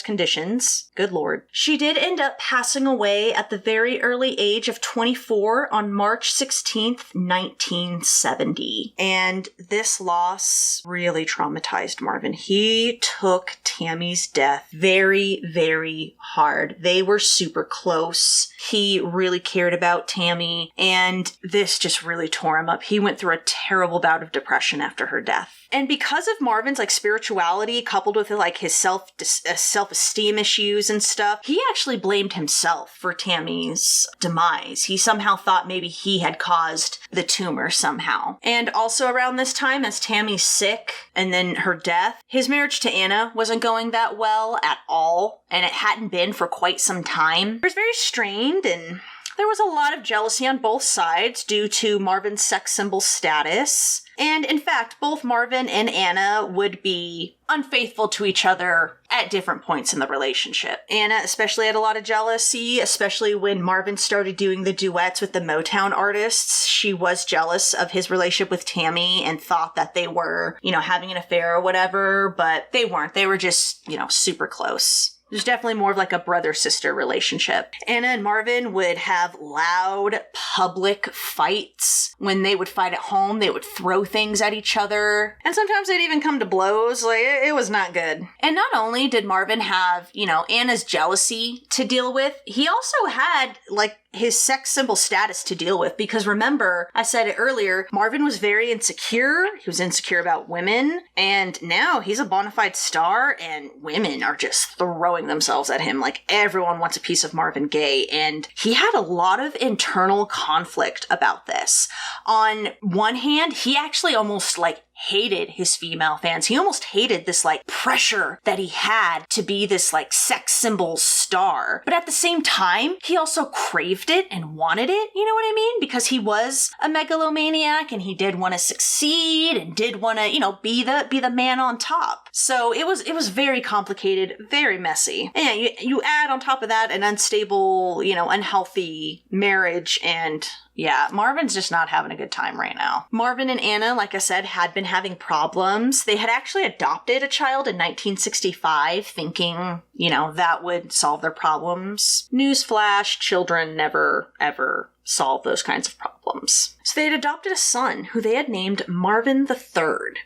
conditions. Good Lord. She did end up passing away at the very early age of 24 on March 16th, 1970. And this loss really traumatized Marvin. He took took Tammy's death very, very hard. They were super close. He really cared about Tammy, and this just really tore him up. He went through a terrible bout of depression after her death. And because of Marvin's spirituality coupled with his self-esteem issues and stuff, he actually blamed himself for Tammy's demise. He somehow thought maybe he had caused the tumor somehow. And also around this time, as Tammy's sick and then her death, his marriage to Anna wasn't going that well at all, and it hadn't been for quite some time. It was very strained, and there was a lot of jealousy on both sides due to Marvin's sex symbol status. And in fact, both Marvin and Anna would be unfaithful to each other at different points in the relationship. Anna especially had a lot of jealousy, especially when Marvin started doing the duets with the Motown artists. She was jealous of his relationship with Tammy and thought that they were, having an affair or whatever, but they weren't. They were just, super close. There's definitely more of a brother-sister relationship. Anna and Marvin would have loud, public fights. When they would fight at home, they would throw things at each other. And sometimes they'd even come to blows. It was not good. And not only did Marvin have, Anna's jealousy to deal with, he also had, his sex symbol status to deal with, because remember, I said it earlier, Marvin was very insecure. He was insecure about women, and now he's a bona fide star, and women are just throwing themselves at him. Everyone wants a piece of Marvin Gaye, and he had a lot of internal conflict about this. On one hand, he actually almost hated his female fans. He almost hated this pressure that he had to be this sex symbol star. But at the same time, he also craved it and wanted it, you know what I mean? Because he was a megalomaniac and he did want to succeed and did want to, be the man on top. So it was very complicated, very messy. And yeah, you add on top of that an unstable, unhealthy marriage, and yeah, Marvin's just not having a good time right now. Marvin and Anna, like I said, had been having problems. They had actually adopted a child in 1965, thinking, that would solve their problems. Newsflash, children never, ever solve those kinds of problems. So they had adopted a son who they had named Marvin III.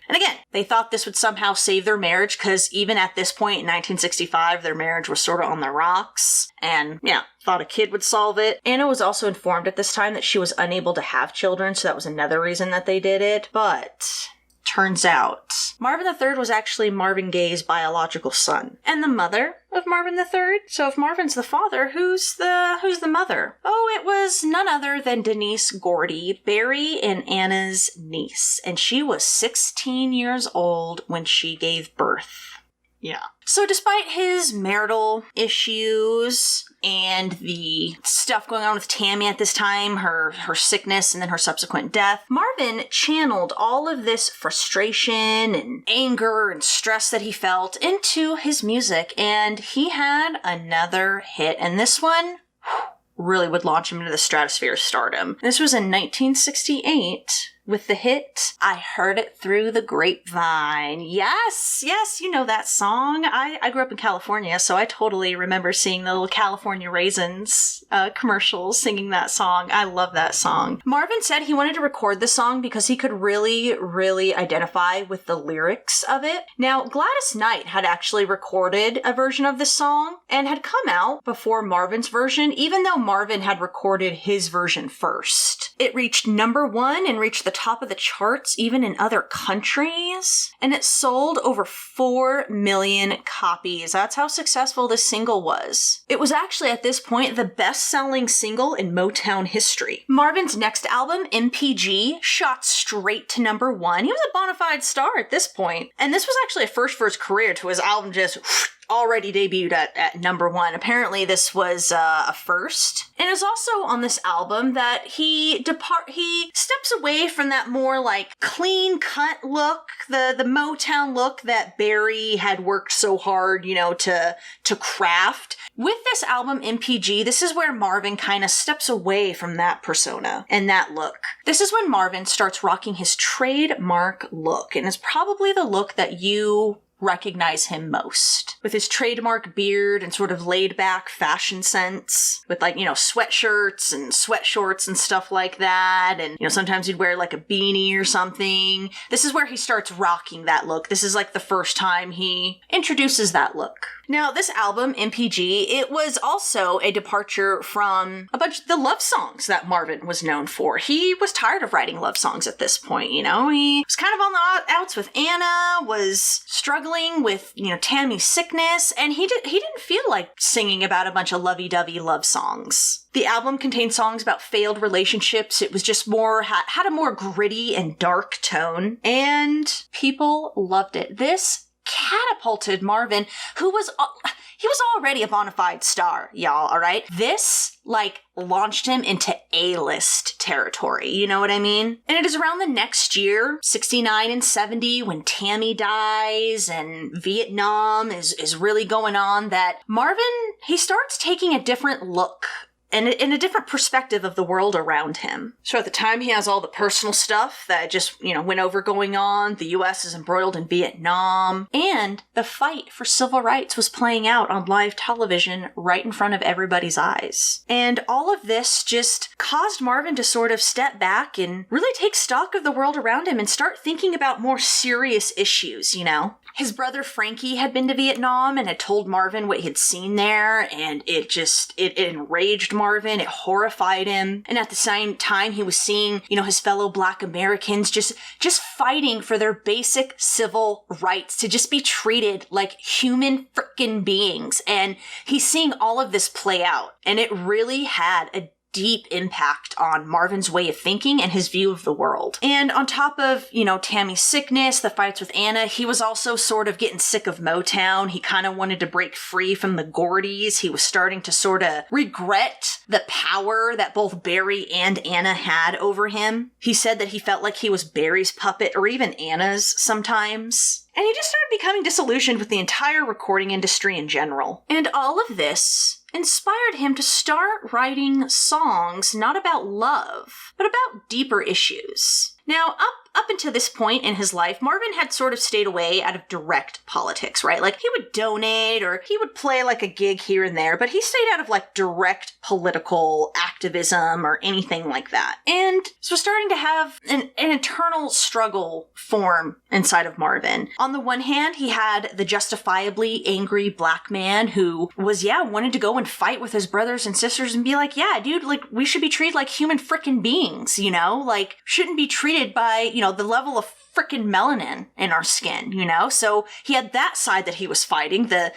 And again, they thought this would somehow save their marriage, because even at this point in 1965, their marriage was sort of on the rocks. And yeah, thought a kid would solve it. Anna was also informed at this time that she was unable to have children, so that was another reason that they did it. But turns out Marvin III was actually Marvin Gaye's biological son and the mother of Marvin III. So if Marvin's the father, who's the mother? Oh, it was none other than Denise Gordy, Barry and Anna's niece, and she was 16 years old when she gave birth. Yeah. So despite his marital issues and the stuff going on with Tammy at this time, her sickness and then her subsequent death, Marvin channeled all of this frustration and anger and stress that he felt into his music, and he had another hit, and this one really would launch him into the stratosphere of stardom. This was in 1968. With the hit, I Heard It Through the Grapevine. Yes, you know that song. I grew up in California, so I totally remember seeing the little California Raisins commercials singing that song. I love that song. Marvin said he wanted to record the song because he could really, really identify with the lyrics of it. Now, Gladys Knight had actually recorded a version of this song and had come out before Marvin's version, even though Marvin had recorded his version first. It reached #1 and reached the top of the charts even in other countries, and it sold over 4 million copies. That's how successful this single was. It was actually at this point the best-selling single in Motown history. Marvin's next album, MPG, shot straight to #1. He was a bona fide star at this point, and this was actually a first for his career, to his album just already debuted at #1. Apparently this was a first. And it's also on this album that he steps away from that more clean cut look, the Motown look that Barry had worked so hard, to craft. With this album, MPG, this is where Marvin kind of steps away from that persona and that look. This is when Marvin starts rocking his trademark look, and it's probably the look that you recognize him most. With his trademark beard and sort of laid-back fashion sense, with like, sweatshirts and sweatshorts and stuff like that, and, sometimes he'd wear like a beanie or something. This is where he starts rocking that look. This is like the first time he introduces that look. Now, this album, MPG, it was also a departure from a bunch of the love songs that Marvin was known for. He was tired of writing love songs at this point, He was kind of on the outs with Anna, was struggling with, Tammy's sickness, and he didn't feel like singing about a bunch of lovey-dovey love songs. The album contained songs about failed relationships. It was just had a more gritty and dark tone, and people loved it. This catapulted Marvin, he was already a bona fide star, y'all, all right? This, launched him into A-list territory, you know what I mean? And it is around the next year, 69 and 70, when Tammy dies and Vietnam is really going on, that Marvin, he starts taking a different look and in a different perspective of the world around him. So at the time, he has all the personal stuff that just, went over going on. The U.S. is embroiled in Vietnam. And the fight for civil rights was playing out on live television right in front of everybody's eyes. And all of this just caused Marvin to sort of step back and really take stock of the world around him and start thinking about more serious issues, His brother Frankie had been to Vietnam and had told Marvin what he'd seen there, and it enraged Marvin, it horrified him. And at the same time, he was seeing, his fellow Black Americans just fighting for their basic civil rights to just be treated like human frickin' beings. And he's seeing all of this play out, and it really had a deep impact on Marvin's way of thinking and his view of the world. And on top of, Tammy's sickness, the fights with Anna, he was also sort of getting sick of Motown. He kind of wanted to break free from the Gordys. He was starting to sort of regret the power that both Barry and Anna had over him. He said that he felt like he was Barry's puppet, or even Anna's sometimes. And he just started becoming disillusioned with the entire recording industry in general. And all of this inspired him to start writing songs not about love, but about deeper issues. Now, up until this point in his life, Marvin had sort of stayed away out of direct politics, right? Like, he would donate or he would play like a gig here and there, but he stayed out of direct political activism or anything like that. And so starting to have an internal struggle form inside of Marvin. On the one hand, he had the justifiably angry Black man who wanted to go and fight with his brothers and sisters and be like, yeah, dude, we should be treated like human frickin' beings, shouldn't be treated by, the level of frickin' melanin in our skin, So he had that side that he was fighting, the,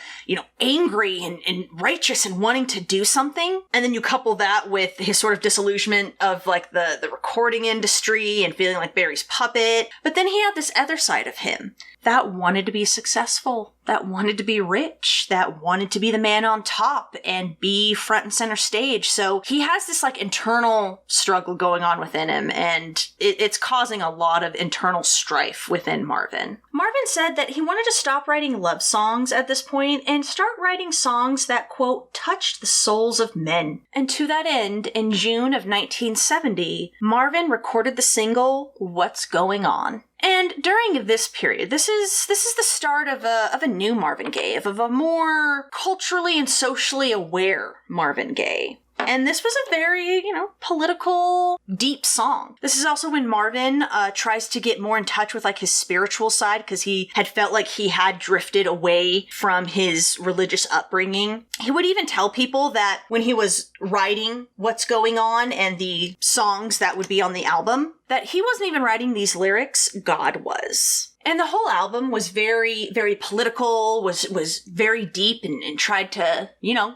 angry and righteous and wanting to do something. And then you couple that with his sort of disillusionment of the recording industry and feeling like Barry's puppet. But then he had this other side of him that wanted to be successful, that wanted to be rich, that wanted to be the man on top and be front and center stage. So he has this internal struggle going on within him, and it's causing a lot of internal strife within Marvin. Marvin said that he wanted to stop writing love songs at this point and start writing songs that, quote, touched the souls of men. And to that end, in June of 1970, Marvin recorded the single, What's Going On? And during this period, this is the start of a new Marvin Gaye, of a more culturally and socially aware Marvin Gaye. And this was a very, political, deep song. This is also when Marvin tries to get more in touch with his spiritual side, because he had felt like he had drifted away from his religious upbringing. He would even tell people that when he was writing What's Going On and the songs that would be on the album, that he wasn't even writing these lyrics, God was. And the whole album was very, very political, was very deep and tried to,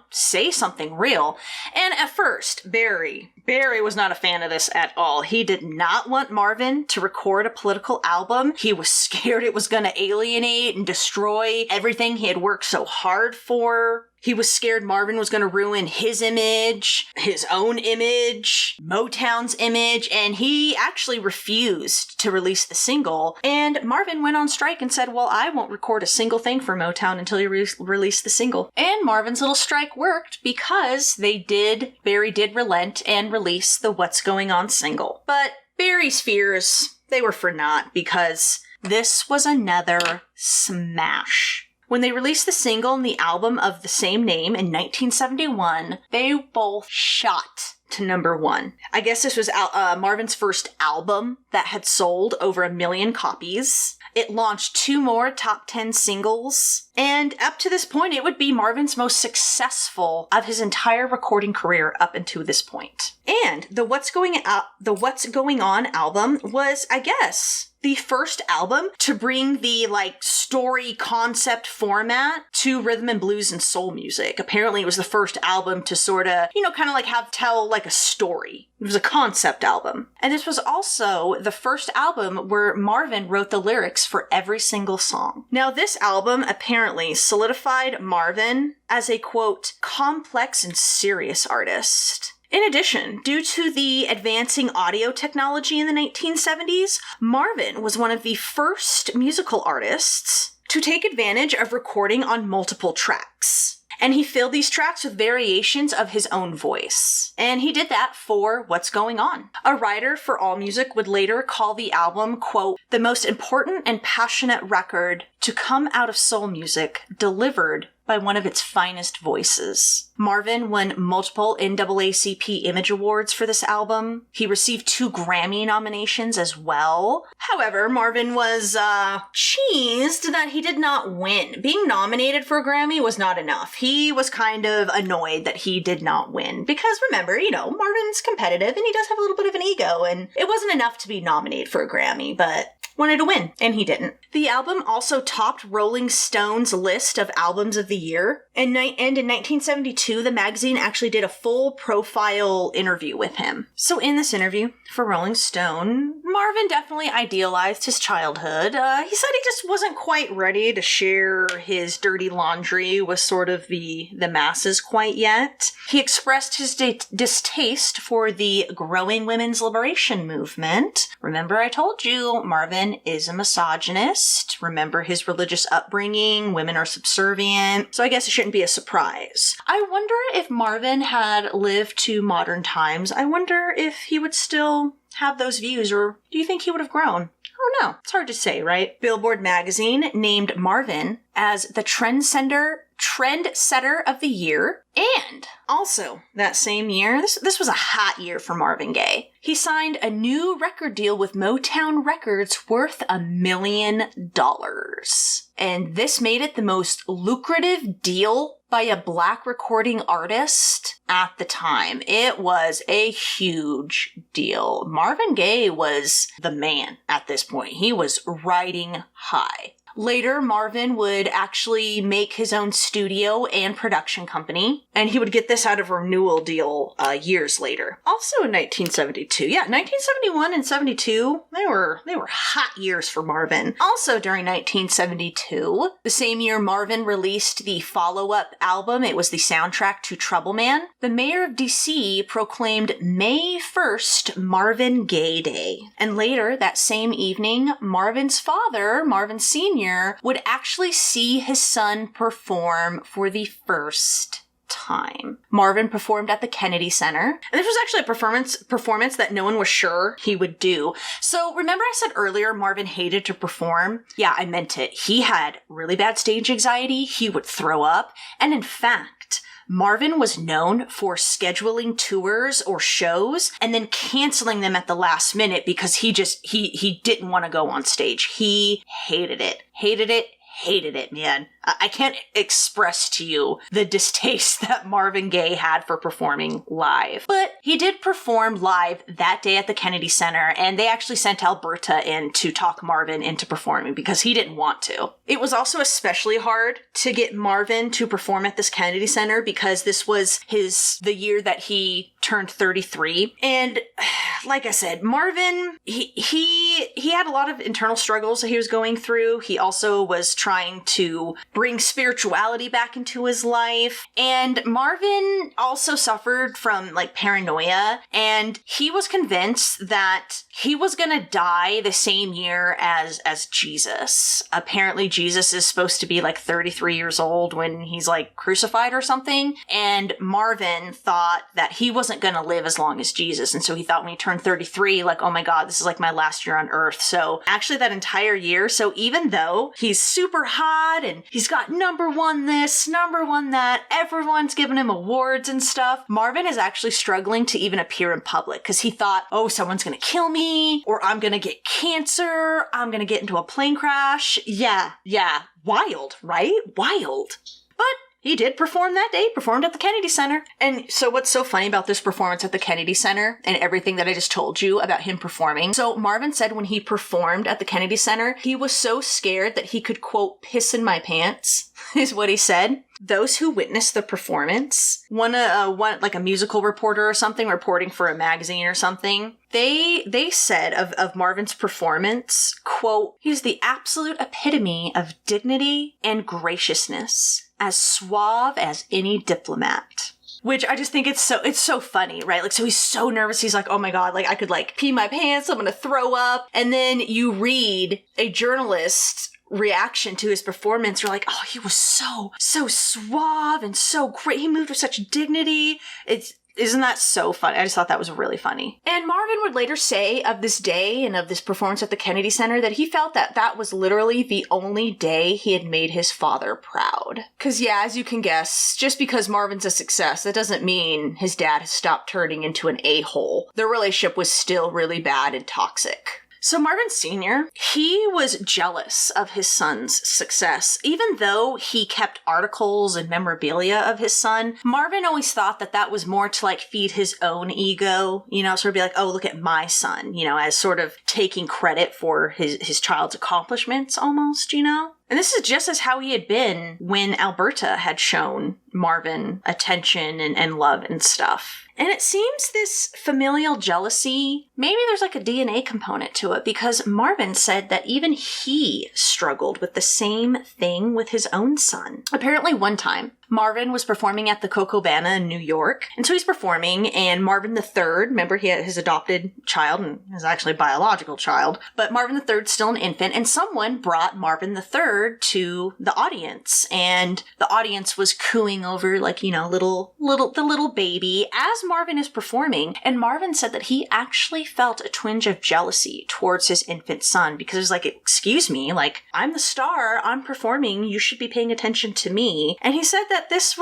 say something real. And at first, Barry was not a fan of this at all. He did not want Marvin to record a political album. He was scared it was going to alienate and destroy everything he had worked so hard for. He was scared Marvin was going to ruin his image, his own image, Motown's image, and he actually refused to release the single. And Marvin went on strike and said, well, I won't record a single thing for Motown until you release the single. And Marvin's little strike worked because Barry did relent and release the What's Going On single. But Barry's fears, they were for naught, because this was another smash. When they released the single and the album of the same name in 1971, they both shot to number one. I guess this was Marvin's first album that had sold over 1 million copies. It launched 2 more top 10 singles, and up to this point, it would be Marvin's most successful of his entire recording career up until this point. And the What's Going On album was, I guess, the first album to bring the, story concept format to rhythm and blues and soul music. Apparently, it was the first album to sort of, tell a story. It was a concept album. And this was also the first album where Marvin wrote the lyrics for every single song. Now, this album apparently solidified Marvin as a, quote, complex and serious artist. In addition, due to the advancing audio technology in the 1970s, Marvin was one of the first musical artists to take advantage of recording on multiple tracks. And he filled these tracks with variations of his own voice. And he did that for What's Going On. A writer for AllMusic would later call the album, quote, the most important and passionate record to come out of soul music delivered by one of its finest voices. Marvin won multiple NAACP Image Awards for this album. He received 2 Grammy nominations as well. However, Marvin was cheesed that he did not win. Being nominated for a Grammy was not enough. He was kind of annoyed that he did not win. Because remember, Marvin's competitive and he does have a little bit of an ego, and it wasn't enough to be nominated for a Grammy, but wanted to win, and he didn't. The album also topped Rolling Stone's list of albums of the year, and in 1972, the magazine actually did a full profile interview with him. So in this interview for Rolling Stone, Marvin definitely idealized his childhood. He said he just wasn't quite ready to share his dirty laundry with sort of the masses quite yet. He expressed his distaste for the growing women's liberation movement. Remember, I told you, Marvin is a misogynist. Remember his religious upbringing. Women are subservient. So I guess it shouldn't be a surprise. I wonder if Marvin had lived to modern times. I wonder if he would still have those views, or do you think he would have grown? I don't know. It's hard to say, right? Billboard magazine named Marvin as the trendsetter of the year. And also that same year, this was a hot year for Marvin Gaye. He signed a new record deal with Motown Records worth $1 million. And this made it the most lucrative deal by a Black recording artist at the time. It was a huge deal. Marvin Gaye was the man at this point. He was riding high. Later, Marvin would actually make his own studio and production company, and he would get this out of a renewal deal years later. Also in 1972. Yeah, 1971 and 72, they were hot years for Marvin. Also during 1972, the same year Marvin released the follow-up album, it was the soundtrack to Trouble Man. The mayor of DC proclaimed May 1st Marvin Gay Day. And later, that same evening, Marvin's father, Marvin Sr., would actually see his son perform for the first time. Marvin performed at the Kennedy Center, and this was actually a performance that no one was sure he would do. So remember I said earlier Marvin hated to perform? Yeah, I meant it. He had really bad stage anxiety. He would throw up, and in fact, Marvin was known for scheduling tours or shows and then canceling them at the last minute because he didn't want to go on stage. He hated it. Hated it, man. I can't express to you the distaste that Marvin Gaye had for performing live. But he did perform live that day at the Kennedy Center, and they actually sent Alberta in to talk Marvin into performing because he didn't want to. It was also especially hard to get Marvin to perform at this Kennedy Center because this was the year that he turned 33. And like I said, Marvin, he had a lot of internal struggles that he was going through. He also was trying to bring spirituality back into his life. And Marvin also suffered from paranoia, and he was convinced that he was gonna die the same year as Jesus. Apparently Jesus is supposed to be 33 years old when he's crucified or something. And Marvin thought that he wasn't wasn't going to live as long as Jesus. And so he thought when he turned 33, like, oh my God, this is like my last year on earth. So actually that entire year, so even though he's super hot and he's got #1 this, #1 that, everyone's giving him awards and stuff, Marvin is actually struggling to even appear in public because he thought, oh, someone's going to kill me, or I'm going to get cancer, I'm going to get into a plane crash. Yeah. Wild, right? Wild. But he did perform that day, performed at the Kennedy Center. And so what's so funny about this performance at the Kennedy Center and everything that I just told you about him performing? So Marvin said when he performed at the Kennedy Center, he was so scared that he could, quote, piss in my pants, is what he said. Those who witnessed the performance, one like a musical reporter or something reporting for a magazine or something, they said of Marvin's performance, quote, he's the absolute epitome of dignity and graciousness, as suave as any diplomat. Which I just think it's so funny, right? Like, so he's so nervous. He's like, oh my God, like I could like pee my pants. I'm going to throw up. And then you read a journalist reaction to his performance. You're like, oh, he was so suave and so great. He moved with such dignity. Isn't that so funny? I just thought that was really funny. And Marvin would later say of this day and of this performance at the Kennedy Center that he felt that that was literally the only day he had made his father proud. Because yeah, as you can guess, just because Marvin's a success, that doesn't mean his dad has stopped turning into an a-hole. Their relationship was still really bad and toxic. So Marvin Sr., he was jealous of his son's success. Even though he kept articles and memorabilia of his son, Marvin always thought that that was more to like feed his own ego, you know, sort of be like, oh, look at my son, you know, as sort of taking credit for his child's accomplishments almost, you know? And this is just as how he had been when Alberta had shown Marvin attention and love and stuff. And it seems this familial jealousy, maybe there's like a DNA component to it, because Marvin said that even he struggled with the same thing with his own son. Apparently one time, Marvin was performing at the Cocobana in New York. And so he's performing, and Marvin III, remember he had his adopted child, and his actually biological child, but Marvin III's still an infant, and someone brought Marvin III to the audience, and the audience was cooing over, like, you know, the little baby as Marvin is performing. And Marvin said that he actually felt a twinge of jealousy towards his infant son, because it was like, excuse me, like, I'm the star, I'm performing, you should be paying attention to me. And he said that this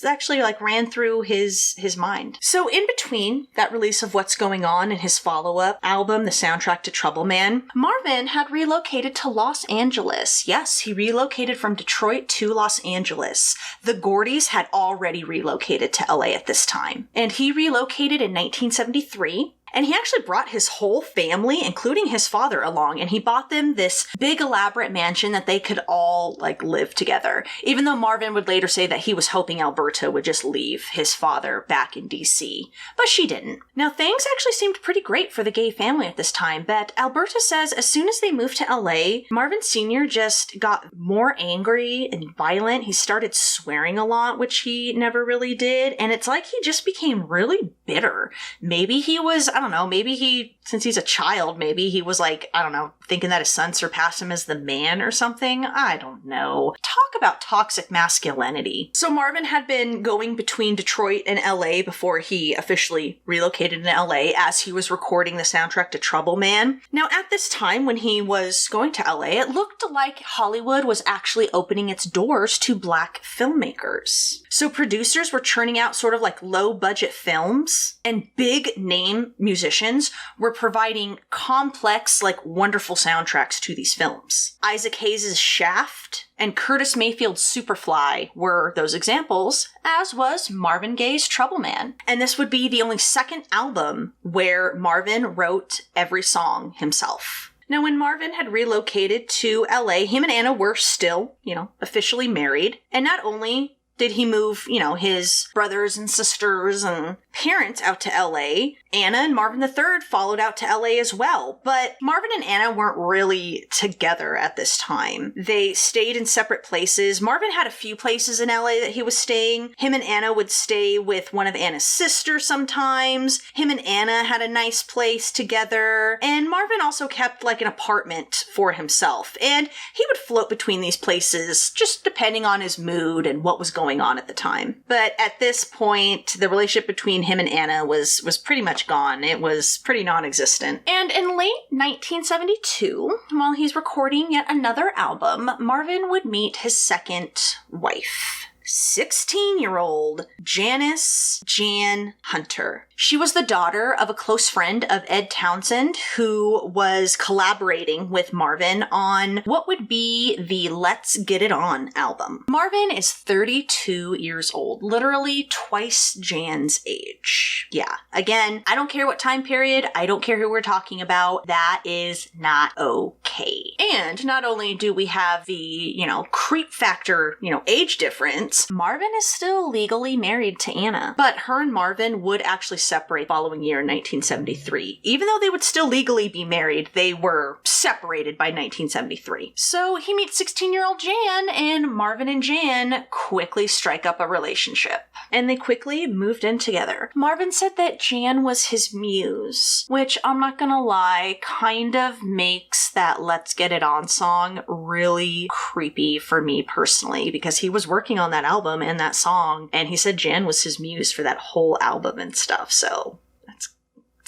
actually like ran through his mind. So in between that release of What's Going On and his follow-up album, the soundtrack to Trouble Man, Marvin had relocated to Los Angeles. Yes, he relocated from Detroit to Los Angeles. The Gordys had already relocated to LA at this time. And he relocated in 1973. And he actually brought his whole family, including his father, along, and he bought them this big elaborate mansion that they could all, like, live together. Even though Marvin would later say that he was hoping Alberta would just leave his father back in DC. But she didn't. Now, things actually seemed pretty great for the Gay family at this time, but Alberta says as soon as they moved to LA, Marvin Sr. just got more angry and violent. He started swearing a lot, which he never really did, and it's like he just became really bitter. Maybe he was, I don't know, maybe he, since he's a child, maybe he was like, I don't know, thinking that his son surpassed him as the man or something. I don't know. Talk about toxic masculinity. So Marvin had been going between Detroit and LA before he officially relocated to LA as he was recording the soundtrack to Trouble Man. Now at this time when he was going to LA, it looked like Hollywood was actually opening its doors to Black filmmakers. So producers were churning out sort of like low budget films, and big name musicians were providing complex, like wonderful soundtracks to these films. Isaac Hayes' Shaft and Curtis Mayfield's Superfly were those examples, as was Marvin Gaye's Trouble Man. And this would be the only second album where Marvin wrote every song himself. Now, when Marvin had relocated to LA, him and Anna were still, officially married. And not only did he move, his brothers and sisters and parents out to LA, Anna and Marvin III followed out to LA as well. But Marvin and Anna weren't really together at this time. They stayed in separate places. Marvin had a few places in LA that he was staying. Him and Anna would stay with one of Anna's sisters sometimes. Him and Anna had a nice place together. And Marvin also kept like an apartment for himself. And he would float between these places just depending on his mood and what was going going on at the time. But at this point, the relationship between him and Anna was pretty much gone. It was pretty non-existent. And in late 1972, while he's recording yet another album, Marvin would meet his second wife. 16-year-old Janice Jan Hunter. She was the daughter of a close friend of Ed Townsend, who was collaborating with Marvin on what would be the Let's Get It On album. Marvin is 32 years old, literally twice Jan's age. Yeah, again, I don't care what time period, I don't care who we're talking about, that is not okay. And not only do we have the, creep factor, age difference, Marvin is still legally married to Anna, but her and Marvin would actually separate following year in 1973. Even though they would still legally be married, they were separated by 1973. So he meets 16-year-old Jan, and Marvin and Jan quickly strike up a relationship. And they quickly moved in together. Marvin said that Jan was his muse, which I'm not gonna lie, kind of makes that Let's Get It On song really creepy for me personally, because he was working on that album and that song, and he said Jan was his muse for that whole album and stuff, so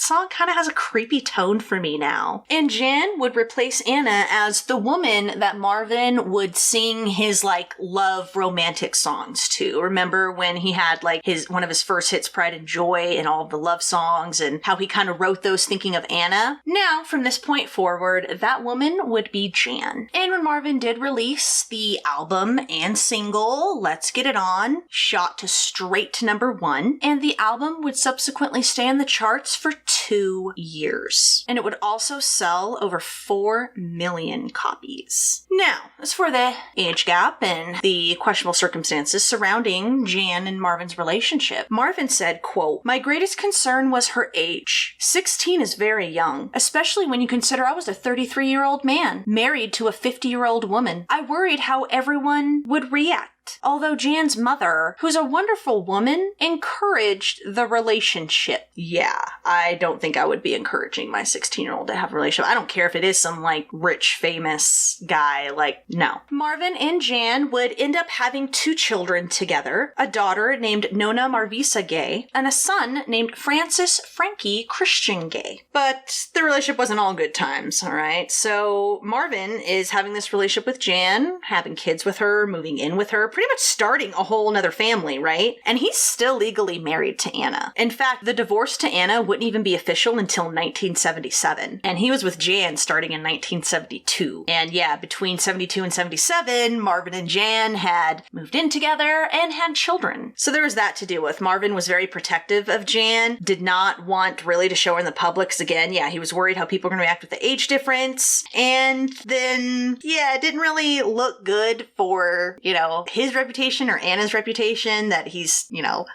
song kind of has a creepy tone for me now. And Jan would replace Anna as the woman that Marvin would sing his love romantic songs to. Remember when he had one of his first hits, Pride and Joy, and all of the love songs, and how he kind of wrote those thinking of Anna? Now, from this point forward, that woman would be Jan. And when Marvin did release the album and single, Let's Get It On, shot to straight to #1, and the album would subsequently stay on the charts for 2 years. And it would also sell over 4 million copies. Now, as for the age gap and the questionable circumstances surrounding Jan and Marvin's relationship, Marvin said, quote, "My greatest concern was her age. 16 is very young, especially when you consider I was a 33-year-old man, married to a 50-year-old woman. I worried how everyone would react. Although Jan's mother, who's a wonderful woman, encouraged the relationship." Yeah, I don't think I would be encouraging my 16-year-old to have a relationship. I don't care if it is some rich, famous guy, no. Marvin and Jan would end up having 2 children together, a daughter named Nona Marvisa Gay, and a son named Francis Frankie Christian Gay. But the relationship wasn't all good times, alright? So Marvin is having this relationship with Jan, having kids with her, moving in with her, pretty much starting a whole nother family, right? And he's still legally married to Anna. In fact, the divorce to Anna wouldn't even be official until 1977. And he was with Jan starting in 1972. And yeah, between 72 and 77, Marvin and Jan had moved in together and had children. So there was that to deal with. Marvin was very protective of Jan, did not want really to show her in the public, because again, yeah, he was worried how people were going to react with the age difference. And then, yeah, it didn't really look good for, his reputation or Anna's reputation that he's,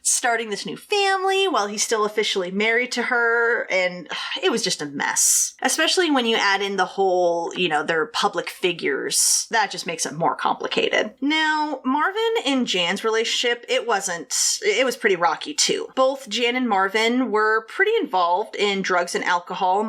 starting this new family while he's still officially married to her. And it was just a mess. Especially when you add in the whole, they're public figures. That just makes it more complicated. Now, Marvin and Jan's relationship, it was pretty rocky too. Both Jan and Marvin were pretty involved in drugs and alcohol,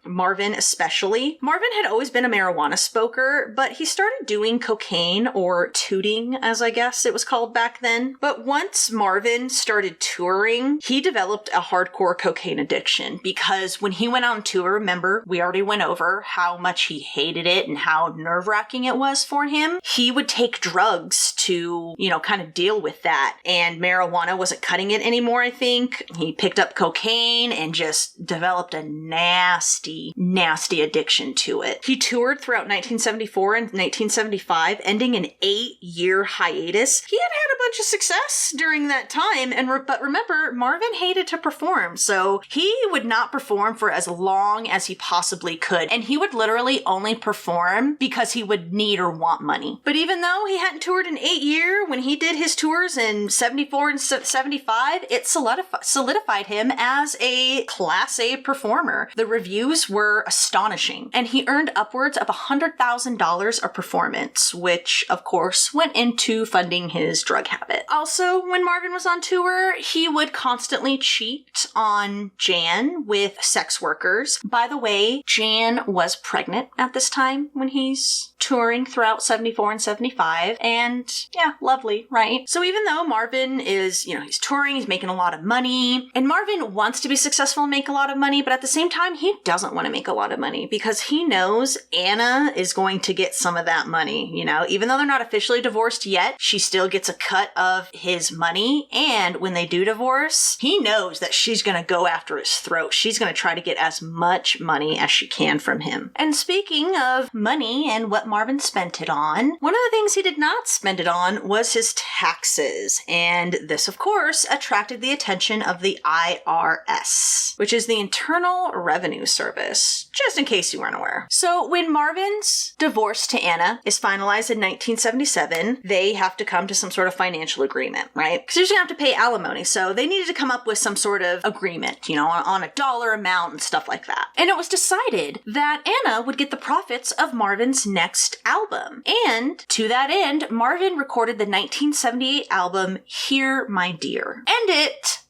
Marvin especially. Marvin had always been a marijuana smoker, but he started doing cocaine, or tooting, as I guess it was called back then. But once Marvin started touring, he developed a hardcore cocaine addiction, because when he went on tour, remember, we already went over how much he hated it and how nerve-wracking it was for him. He would take drugs to, kind of deal with that. And marijuana wasn't cutting it anymore, I think. He picked up cocaine and just developed a nasty, nasty addiction to it. He toured throughout 1974 and 1975, ending an 8-year hiatus. He had a bunch of success during that time, but remember, Marvin hated to perform, so he would not perform for as long as he possibly could, and he would literally only perform because he would need or want money. But even though he hadn't toured in 8 years, when he did his tours in 74 and 75, it solidified him as a Class A performer. The reviews were astonishing, and he earned upwards of $100,000 a performance, which, of course, went into into funding his drug habit. Also, when Marvin was on tour, he would constantly cheat on Jan with sex workers. By the way, Jan was pregnant at this time when he's touring throughout 74 and 75. And yeah, lovely, right? So even though Marvin is, he's touring, he's making a lot of money, and Marvin wants to be successful and make a lot of money, but at the same time, he doesn't want to make a lot of money because he knows Anna is going to get some of that money, even though they're not officially divorced yet, she still gets a cut of his money. And when they do divorce, he knows that she's going to go after his throat. She's going to try to get as much money as she can from him. And speaking of money and what Marvin spent it on, one of the things he did not spend it on was his taxes. And this, of course, attracted the attention of the IRS, which is the Internal Revenue Service, just in case you weren't aware. So when Marvin's divorce to Anna is finalized in 1977, they have to come to some sort of financial agreement, right? Because they're just going to have to pay alimony. So they needed to come up with some sort of agreement, on a dollar amount and stuff like that. And it was decided that Anna would get the profits of Marvin's next album. And to that end, Marvin recorded the 1978 album, Here, My Dear. And it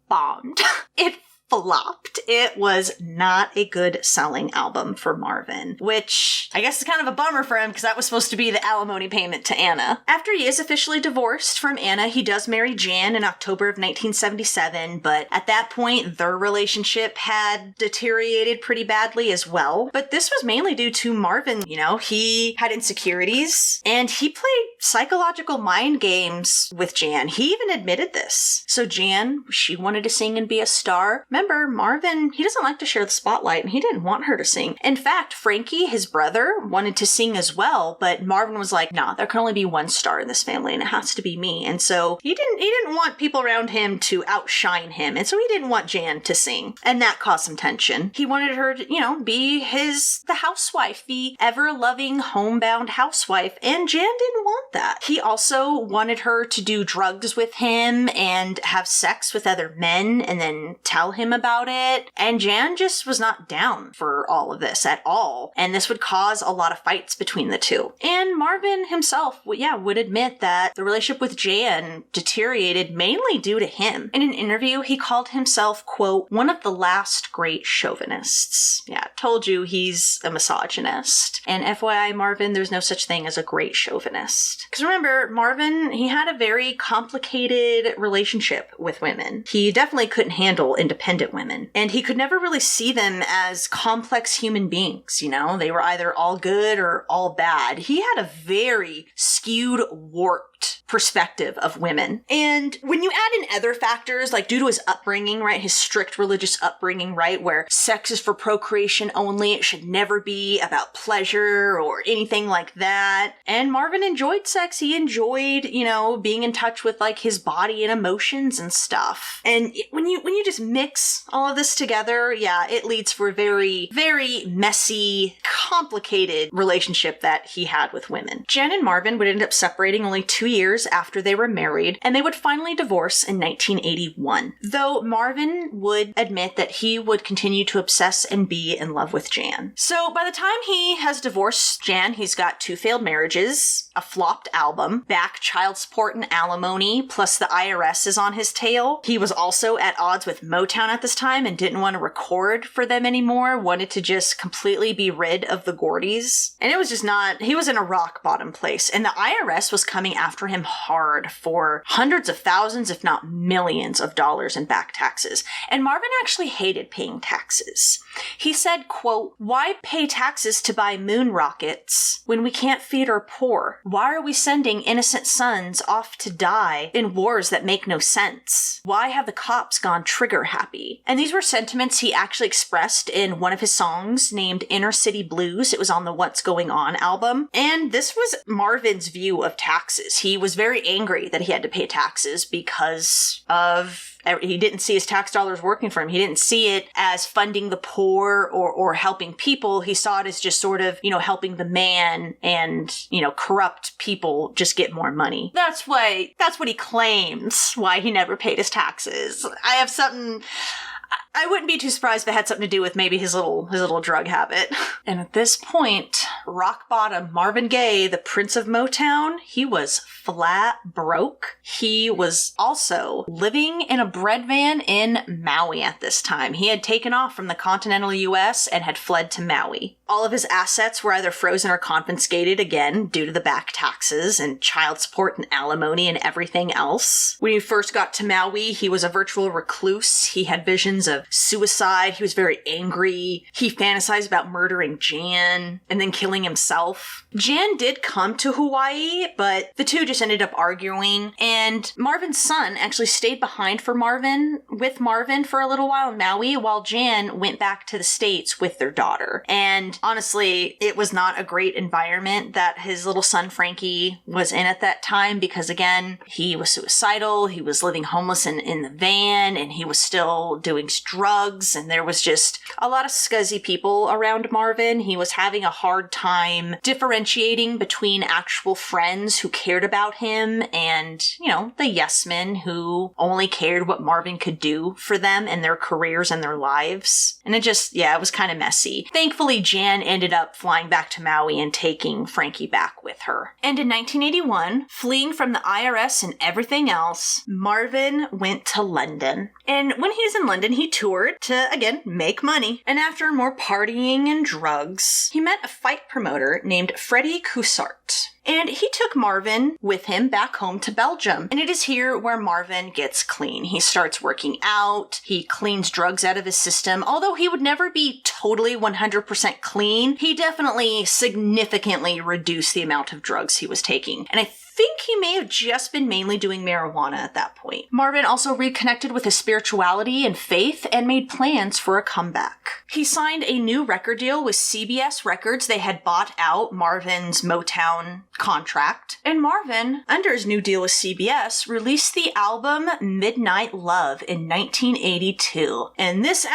bombed. It flopped. It was not a good selling album for Marvin, which I guess is kind of a bummer for him because that was supposed to be the alimony payment to Anna. After he is officially divorced from Anna, he does marry Jan in October of 1977, but at that point, their relationship had deteriorated pretty badly as well. But this was mainly due to Marvin. He had insecurities and he played psychological mind games with Jan. He even admitted this. So Jan, she wanted to sing and be a star. Remember, Marvin, he doesn't like to share the spotlight and he didn't want her to sing. In fact, Frankie, his brother, wanted to sing as well, but Marvin was like, nah, there can only be one star in this family and it has to be me. And so he didn't want people around him to outshine him. And so he didn't want Jan to sing. And that caused some tension. He wanted her to, be the housewife, the ever-loving homebound housewife. And Jan didn't want that. He also wanted her to do drugs with him and have sex with other men and then tell him about it. And Jan just was not down for all of this at all. And this would cause a lot of fights between the two. And Marvin himself, would admit that the relationship with Jan deteriorated mainly due to him. In an interview, he called himself, quote, one of the last great chauvinists. Yeah, told you he's a misogynist. And FYI, Marvin, there's no such thing as a great chauvinist. Because remember, Marvin, he had a very complicated relationship with women. He definitely couldn't handle independent women. And he could never really see them as complex human beings, They were either all good or all bad. He had a very skewed, warped perspective of women. And when you add in other factors, like due to his upbringing, right, his strict religious upbringing, right, where sex is for procreation only, it should never be about pleasure or anything like that. And Marvin enjoyed sex. He enjoyed, being in touch with like his body and emotions and stuff. And when you just mix all of this together, it leads for a very, very messy, complicated relationship that he had with women. Jen and Marvin would end up separating only 2 years after they were married, and they would finally divorce in 1981. Though Marvin would admit that he would continue to obsess and be in love with Jan. So by the time he has divorced Jan, he's got 2 failed marriages, a flopped album, back child support and alimony, plus the IRS is on his tail. He was also at odds with Motown at this time and didn't want to record for them anymore, wanted to just completely be rid of the Gordys. And it was just not, he was in a rock bottom place. And the IRS was coming after him hard for hundreds of thousands, if not millions of dollars in back taxes. And Marvin actually hated paying taxes. He said, quote, why pay taxes to buy moon rockets when we can't feed our poor? Why are we sending innocent sons off to die in wars that make no sense? Why have the cops gone trigger happy? And these were sentiments he actually expressed in one of his songs named Inner City Blues. It was on the What's Going On album. And this was Marvin's view of taxes. He was very angry that he had to pay taxes because of he didn't see his tax dollars working for him. He didn't see it as funding the poor or helping people. He saw it as just sort of, helping the man and, corrupt people just get more money. That's what he claims why he never paid his taxes. I have something I wouldn't be too surprised if it had something to do with maybe his little drug habit. And at this point, rock bottom, Marvin Gaye, the Prince of Motown, he was flat broke. He was also living in a bread van in Maui at this time. He had taken off from the continental US and had fled to Maui. All of his assets were either frozen or confiscated again due to the back taxes and child support and alimony and everything else. When he first got to Maui, he was a virtual recluse. He had visions of suicide. He was very angry. He fantasized about murdering Jan and then killing himself. Jan did come to Hawaii, but the two just ended up arguing, and Marvin's son actually stayed behind with Marvin for a little while in Maui while Jan went back to the States with their daughter. And honestly, it was not a great environment that his little son Frankie was in at that time because, again, he was suicidal, he was living homeless in the van, and he was still doing drugs, and there was just a lot of scuzzy people around Marvin. He was having a hard time differentiating between actual friends who cared about him and, the yes men who only cared what Marvin could do for them and their careers and their lives. And it was kind of messy. Thankfully, Jan ended up flying back to Maui and taking Frankie back with her. And in 1981, fleeing from the IRS and everything else, Marvin went to London. And when he was in London, he toured to, again, make money. And after more partying and drugs, he met a fight promoter named Freddie Coussart. And he took Marvin with him back home to Belgium. And it is here where Marvin gets clean. He starts working out. He cleans drugs out of his system. Although he would never be totally 100% clean, he definitely significantly reduced the amount of drugs he was taking. And I think he may have just been mainly doing marijuana at that point. Marvin also reconnected with his spirituality and faith and made plans for a comeback. He signed a new record deal with CBS Records. They had bought out Marvin's Motown contract. And Marvin, under his new deal with CBS, released the album Midnight Love in 1982. And this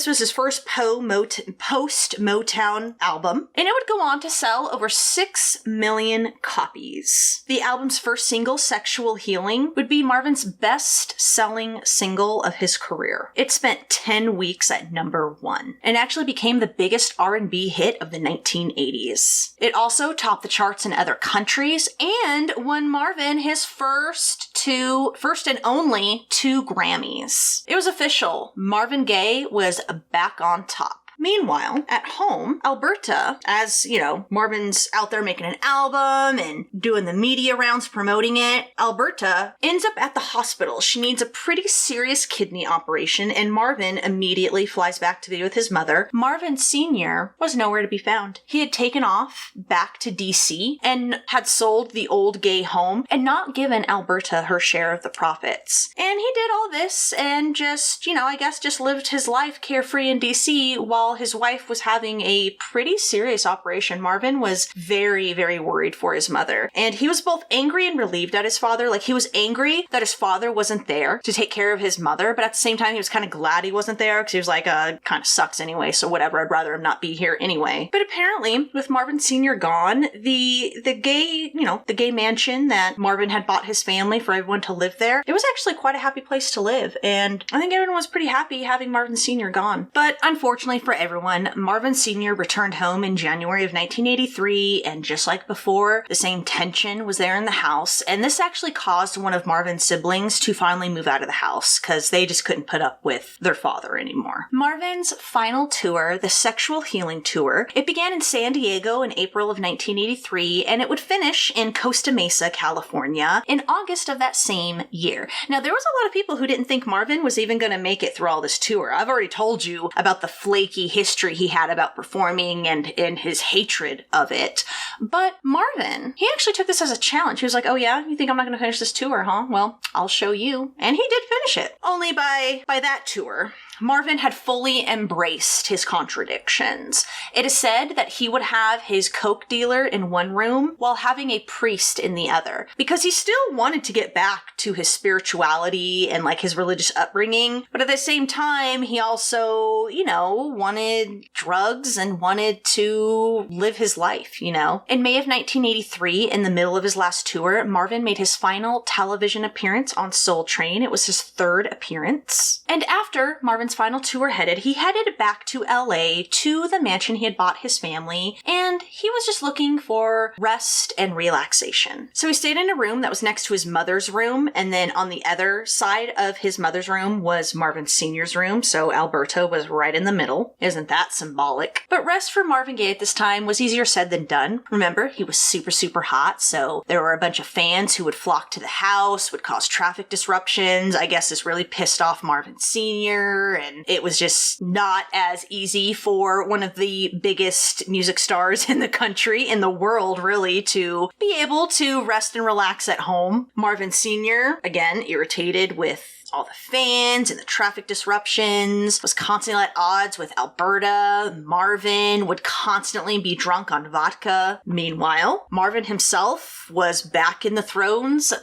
was his first post-Motown album. And it would go on to sell over 6 million copies. The album's first single, Sexual Healing, would be Marvin's best-selling single of his career. It spent 10 weeks at number 1 and actually became the biggest R&B hit of the 1980s. It also topped the charts in other countries and won Marvin his first and only 2 Grammys. It was official. Marvin Gaye was back on top. Meanwhile, at home, Alberta, as, Marvin's out there making an album and doing the media rounds promoting it, Alberta ends up at the hospital. She needs a pretty serious kidney operation, and Marvin immediately flies back to be with his mother. Marvin Sr. was nowhere to be found. He had taken off back to DC and had sold the old Gay home and not given Alberta her share of the profits. And he did all this and just lived his life carefree in DC while his wife was having a pretty serious operation. Marvin was very, very worried for his mother. And he was both angry and relieved at his father. Like, he was angry that his father wasn't there to take care of his mother, but at the same time, he was kind of glad he wasn't there because he was like, it kind of sucks anyway, so whatever, I'd rather him not be here anyway. But apparently, with Marvin Sr. gone, the gay mansion that Marvin had bought his family for everyone to live there, it was actually quite a happy place to live. And I think everyone was pretty happy having Marvin Sr. gone. But unfortunately for everyone, Marvin Sr. returned home in January of 1983, and just like before, the same tension was there in the house, and this actually caused one of Marvin's siblings to finally move out of the house, because they just couldn't put up with their father anymore. Marvin's final tour, the Sexual Healing Tour, it began in San Diego in April of 1983, and it would finish in Costa Mesa, California, in August of that same year. Now, there was a lot of people who didn't think Marvin was even going to make it through all this tour. I've already told you about the flaky history he had about performing and his hatred of it. But Marvin, he actually took this as a challenge. He was like, oh yeah, you think I'm not going to finish this tour, huh? Well, I'll show you. And he did finish it. Only by that tour, Marvin had fully embraced his contradictions. It is said that he would have his coke dealer in one room while having a priest in the other, because he still wanted to get back to his spirituality and like his religious upbringing. But at the same time, he also, wanted drugs and wanted to live his life, well. In May of 1983, in the middle of his last tour, Marvin made his final television appearance on Soul Train. It was his third appearance. And after Marvin's final tour he headed back to LA to the mansion he had bought his family, and he was just looking for rest and relaxation. So he stayed in a room that was next to his mother's room, and then on the other side of his mother's room was Marvin Sr.'s room, so Alberta was right in the middle. Isn't that symbolic? But rest for Marvin Gaye at this time was easier said than done. Remember, he was super, super hot, so there were a bunch of fans who would flock to the house, would cause traffic disruptions. I guess this really pissed off Marvin Sr., and it was just not as easy for one of the biggest music stars in the country, in the world really, to be able to rest and relax at home. Marvin Sr., again, irritated with all the fans and the traffic disruptions, was constantly at odds with Alberta. Marvin would constantly be drunk on vodka. Meanwhile, Marvin himself was back in the throes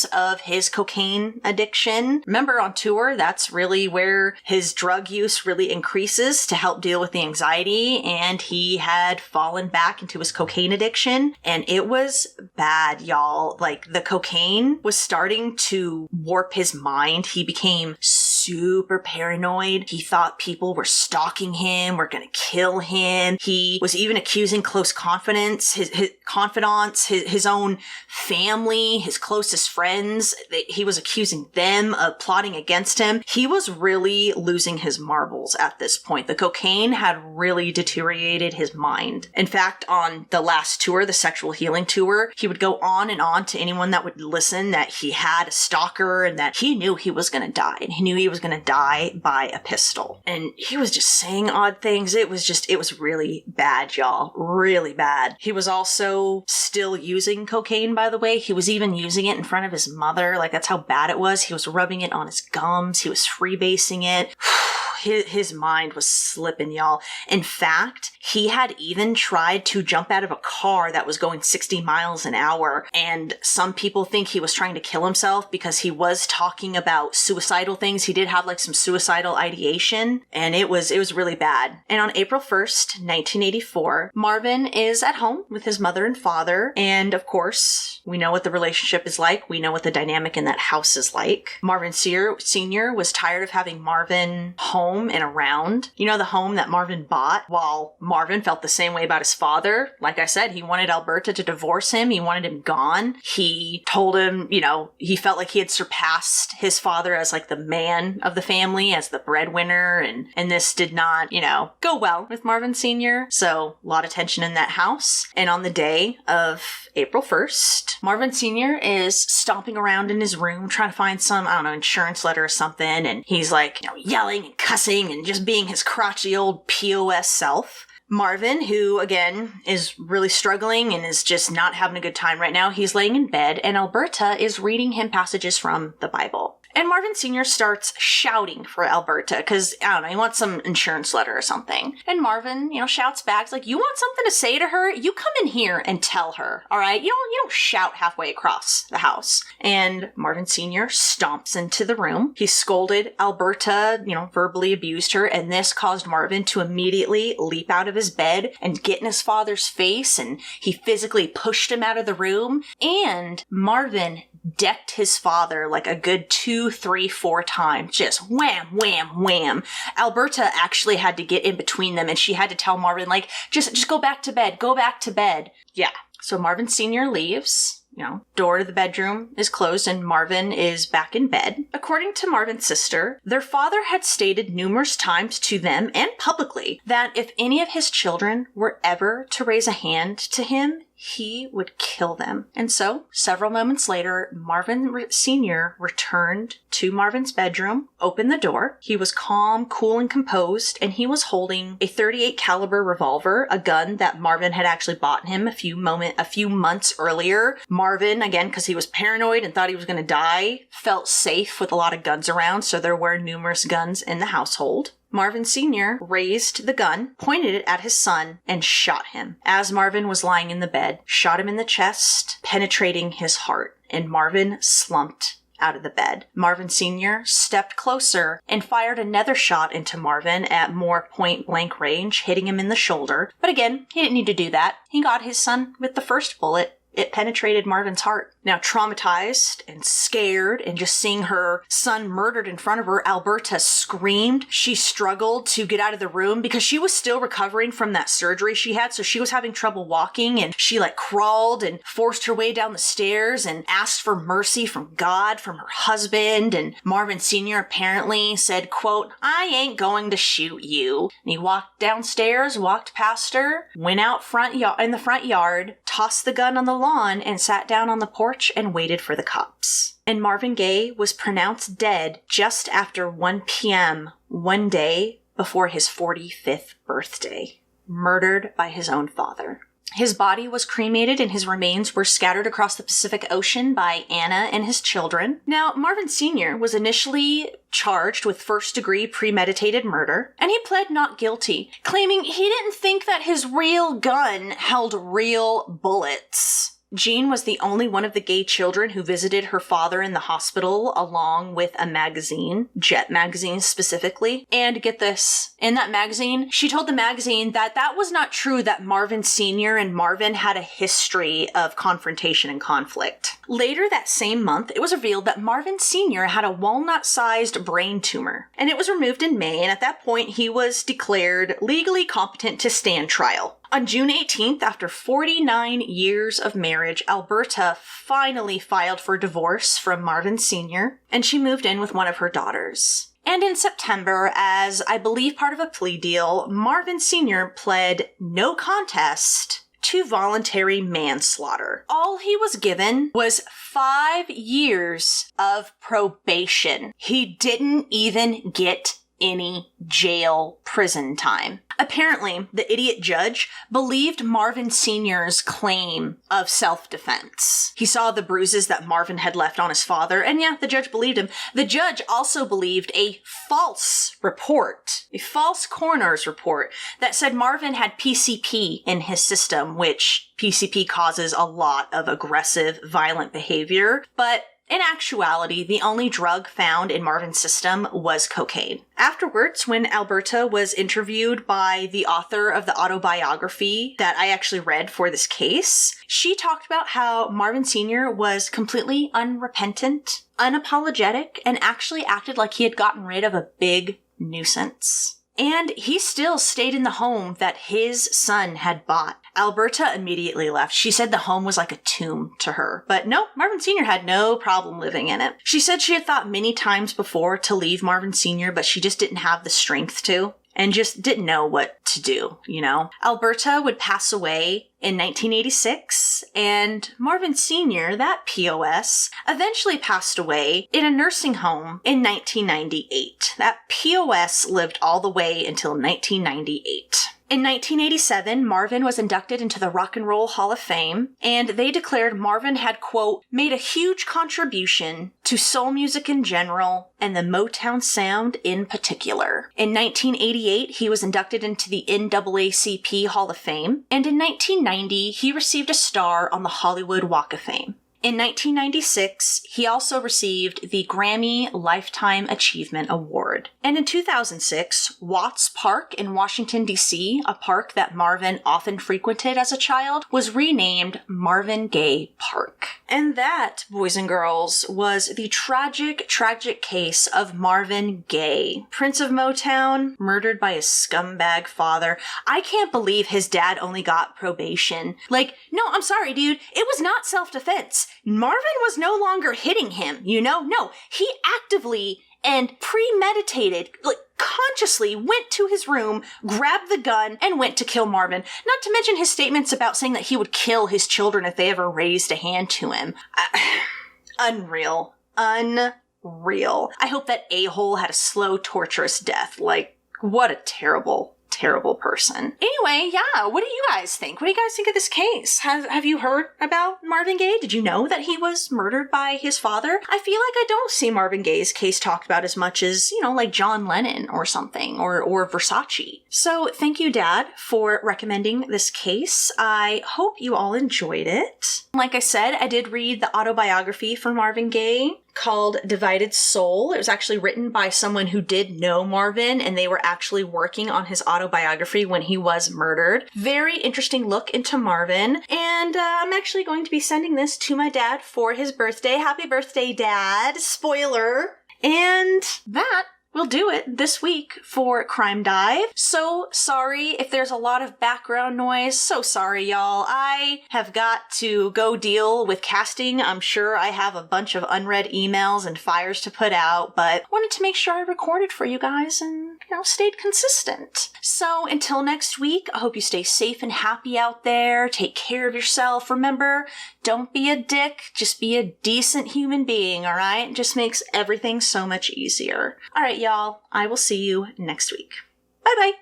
of his cocaine addiction. Remember, on tour, that's really where his drug use really increases to help deal with the anxiety, and he had fallen back into his cocaine addiction, and it was bad, y'all. Like, the cocaine was starting to warp his mind. He became super paranoid. He thought people were stalking him, were gonna kill him. He was even accusing close confidants, his confidants, his own family, his closest friends. He was accusing them of plotting against him. He was really losing his marbles at this point. The cocaine had really deteriorated his mind. In fact, on the last tour, the Sexual Healing Tour, he would go on and on to anyone that would listen that he had a stalker and that he knew he was going to die, and he knew he was going to die by a pistol. And he was just saying odd things. It was really bad, y'all. Really bad. He was also still using cocaine, by the way. He was even using it in front of his mother. Like, that's how bad it was. He was rubbing it on his gums. He was freebasing it. His mind was slipping, y'all. In fact, he had even tried to jump out of a car that was going 60 miles an hour, and some people think he was trying to kill himself because he was talking about suicidal things. He did have like some suicidal ideation, and it was really bad. And on April 1st, 1984, Marvin is at home with his mother and father, and of course, we know what the relationship is like. We know what the dynamic in that house is like. Marvin Sr. was tired of having Marvin home and around. You know, the home that Marvin bought, while Marvin felt the same way about his father. Like I said, he wanted Alberta to divorce him. He wanted him gone. He told him, you know, he felt like he had surpassed his father as like the man of the family, as the breadwinner, and this did not, you know, go well with Marvin Sr. So a lot of tension in that house. And on the day of April 1st, Marvin Sr. is stomping around in his room trying to find some, I don't know, insurance letter or something, and he's like, you know, yelling and cussing and just being his crotchety old POS self. Marvin, who, again, is really struggling and is just not having a good time right now, he's laying in bed, and Alberta is reading him passages from the Bible. And Marvin Sr. starts shouting for Alberta because, I don't know, he wants some insurance letter or something. And Marvin, you know, shouts back, like, you want something to say to her? You come in here and tell her, all right? You don't shout halfway across the house. And Marvin Sr. stomps into the room. He scolded Alberta, you know, verbally abused her, and this caused Marvin to immediately leap out of his bed and get in his father's face, and he physically pushed him out of the room. And Marvin decked his father like a good 2, 3, 4 times. Just wham, wham, wham. Alberta actually had to get in between them, and she had to tell Marvin, like, just go back to bed. Go back to bed. Yeah. So Marvin Sr. leaves. You know, door to the bedroom is closed and Marvin is back in bed. According to Marvin's sister, their father had stated numerous times to them and publicly that if any of his children were ever to raise a hand to him, he would kill them. And so, several moments later, Marvin Sr. returned to Marvin's bedroom, opened the door. He was calm, cool, and composed, and he was holding a .38 caliber revolver, a gun that Marvin had actually bought him a few months earlier. Marvin, again, because he was paranoid and thought he was going to die, felt safe with a lot of guns around, so there were numerous guns in the household. Marvin Sr. raised the gun, pointed it at his son, and shot him. As Marvin was lying in the bed, shot him in the chest, penetrating his heart, and Marvin slumped out of the bed. Marvin Sr. stepped closer and fired another shot into Marvin at more point-blank range, hitting him in the shoulder. But again, he didn't need to do that. He got his son with the first bullet. It penetrated Marvin's heart. Now, traumatized and scared and just seeing her son murdered in front of her, Alberta screamed. She struggled to get out of the room because she was still recovering from that surgery she had, so she was having trouble walking, and she crawled and forced her way down the stairs and asked for mercy from God, from her husband. And Marvin Sr. apparently said, quote, "I ain't going to shoot you." And he walked downstairs, walked past her, went out in the front yard, tossed the gun on the lawn, and sat down on the porch and waited for the cops. And Marvin Gaye was pronounced dead just after 1 p.m. one day before his 45th birthday, murdered by his own father. His body was cremated and his remains were scattered across the Pacific Ocean by Anna and his children. Now, Marvin Sr. was initially charged with first-degree premeditated murder, and he pled not guilty, claiming he didn't think that his real gun held real bullets. Jean was the only one of the Gay children who visited her father in the hospital along with a magazine, Jet magazine specifically. And get this, in that magazine, she told the magazine that that was not true, that Marvin Sr. and Marvin had a history of confrontation and conflict. Later that same month, it was revealed that Marvin Sr. had a walnut-sized brain tumor, and it was removed in May, and at that point he was declared legally competent to stand trial. On June 18th, after 49 years of marriage, Alberta finally filed for divorce from Marvin Sr., and she moved in with one of her daughters. And in September, as I believe part of a plea deal, Marvin Sr. pled no contest to voluntary manslaughter. All he was given was 5 years of probation. He didn't even get any prison time. Apparently, the idiot judge believed Marvin Sr.'s claim of self-defense. He saw the bruises that Marvin had left on his father, and yeah, the judge believed him. The judge also believed a false coroner's report that said Marvin had PCP in his system, which PCP causes a lot of aggressive, violent behavior, but in actuality, the only drug found in Marvin's system was cocaine. Afterwards, when Alberta was interviewed by the author of the autobiography that I actually read for this case, she talked about how Marvin Sr. was completely unrepentant, unapologetic, and actually acted like he had gotten rid of a big nuisance. And he still stayed in the home that his son had bought. Alberta immediately left. She said the home was like a tomb to her. But no, Marvin Sr. had no problem living in it. She said she had thought many times before to leave Marvin Sr., but she just didn't have the strength to, and just didn't know what to do, you know? Alberta would pass away in 1986, and Marvin Sr., that POS, eventually passed away in a nursing home in 1998. That POS lived all the way until 1998. In 1987, Marvin was inducted into the Rock and Roll Hall of Fame, and they declared Marvin had, quote, made a huge contribution to soul music in general and the Motown sound in particular. In 1988, he was inducted into the NAACP Hall of Fame, and in 1990, he received a star on the Hollywood Walk of Fame. In 1996, he also received the Grammy Lifetime Achievement Award. And in 2006, Watts Park in Washington, D.C., a park that Marvin often frequented as a child, was renamed Marvin Gay Park. And that, boys and girls, was the tragic case of Marvin Gaye, Prince of Motown, murdered by his scumbag father. I can't believe his dad only got probation. No, I'm sorry, dude. It was not self-defense. Marvin was no longer hitting him, you know? No, he actively and premeditated, consciously went to his room, grabbed the gun, and went to kill Marvin. Not to mention his statements about saying that he would kill his children if they ever raised a hand to him. Unreal. Unreal. I hope that a-hole had a slow, torturous death. What a terrible person. Anyway, yeah, what do you guys think? What do you guys think of this case? Have you heard about Marvin Gaye? Did you know that he was murdered by his father? I feel like I don't see Marvin Gaye's case talked about as much as, like John Lennon or something, or Versace. So thank you, Dad, for recommending this case. I hope you all enjoyed it. Like I said, I did read the autobiography for Marvin Gaye. called Divided Soul. It was actually written by someone who did know Marvin, and they were actually working on his autobiography when he was murdered. Very interesting look into Marvin, and I'm actually going to be sending this to my dad for his birthday. Happy birthday, Dad! Spoiler! And that will do it this week for Crime Dive. So sorry if there's a lot of background noise. So sorry, y'all. I have got to go deal with casting. I'm sure I have a bunch of unread emails and fires to put out, but wanted to make sure I recorded for you guys and, stayed consistent. So until next week, I hope you stay safe and happy out there. Take care of yourself. Remember, don't be a dick. Just be a decent human being, all right? It just makes everything so much easier. All right, y'all. I will see you next week. Bye-bye.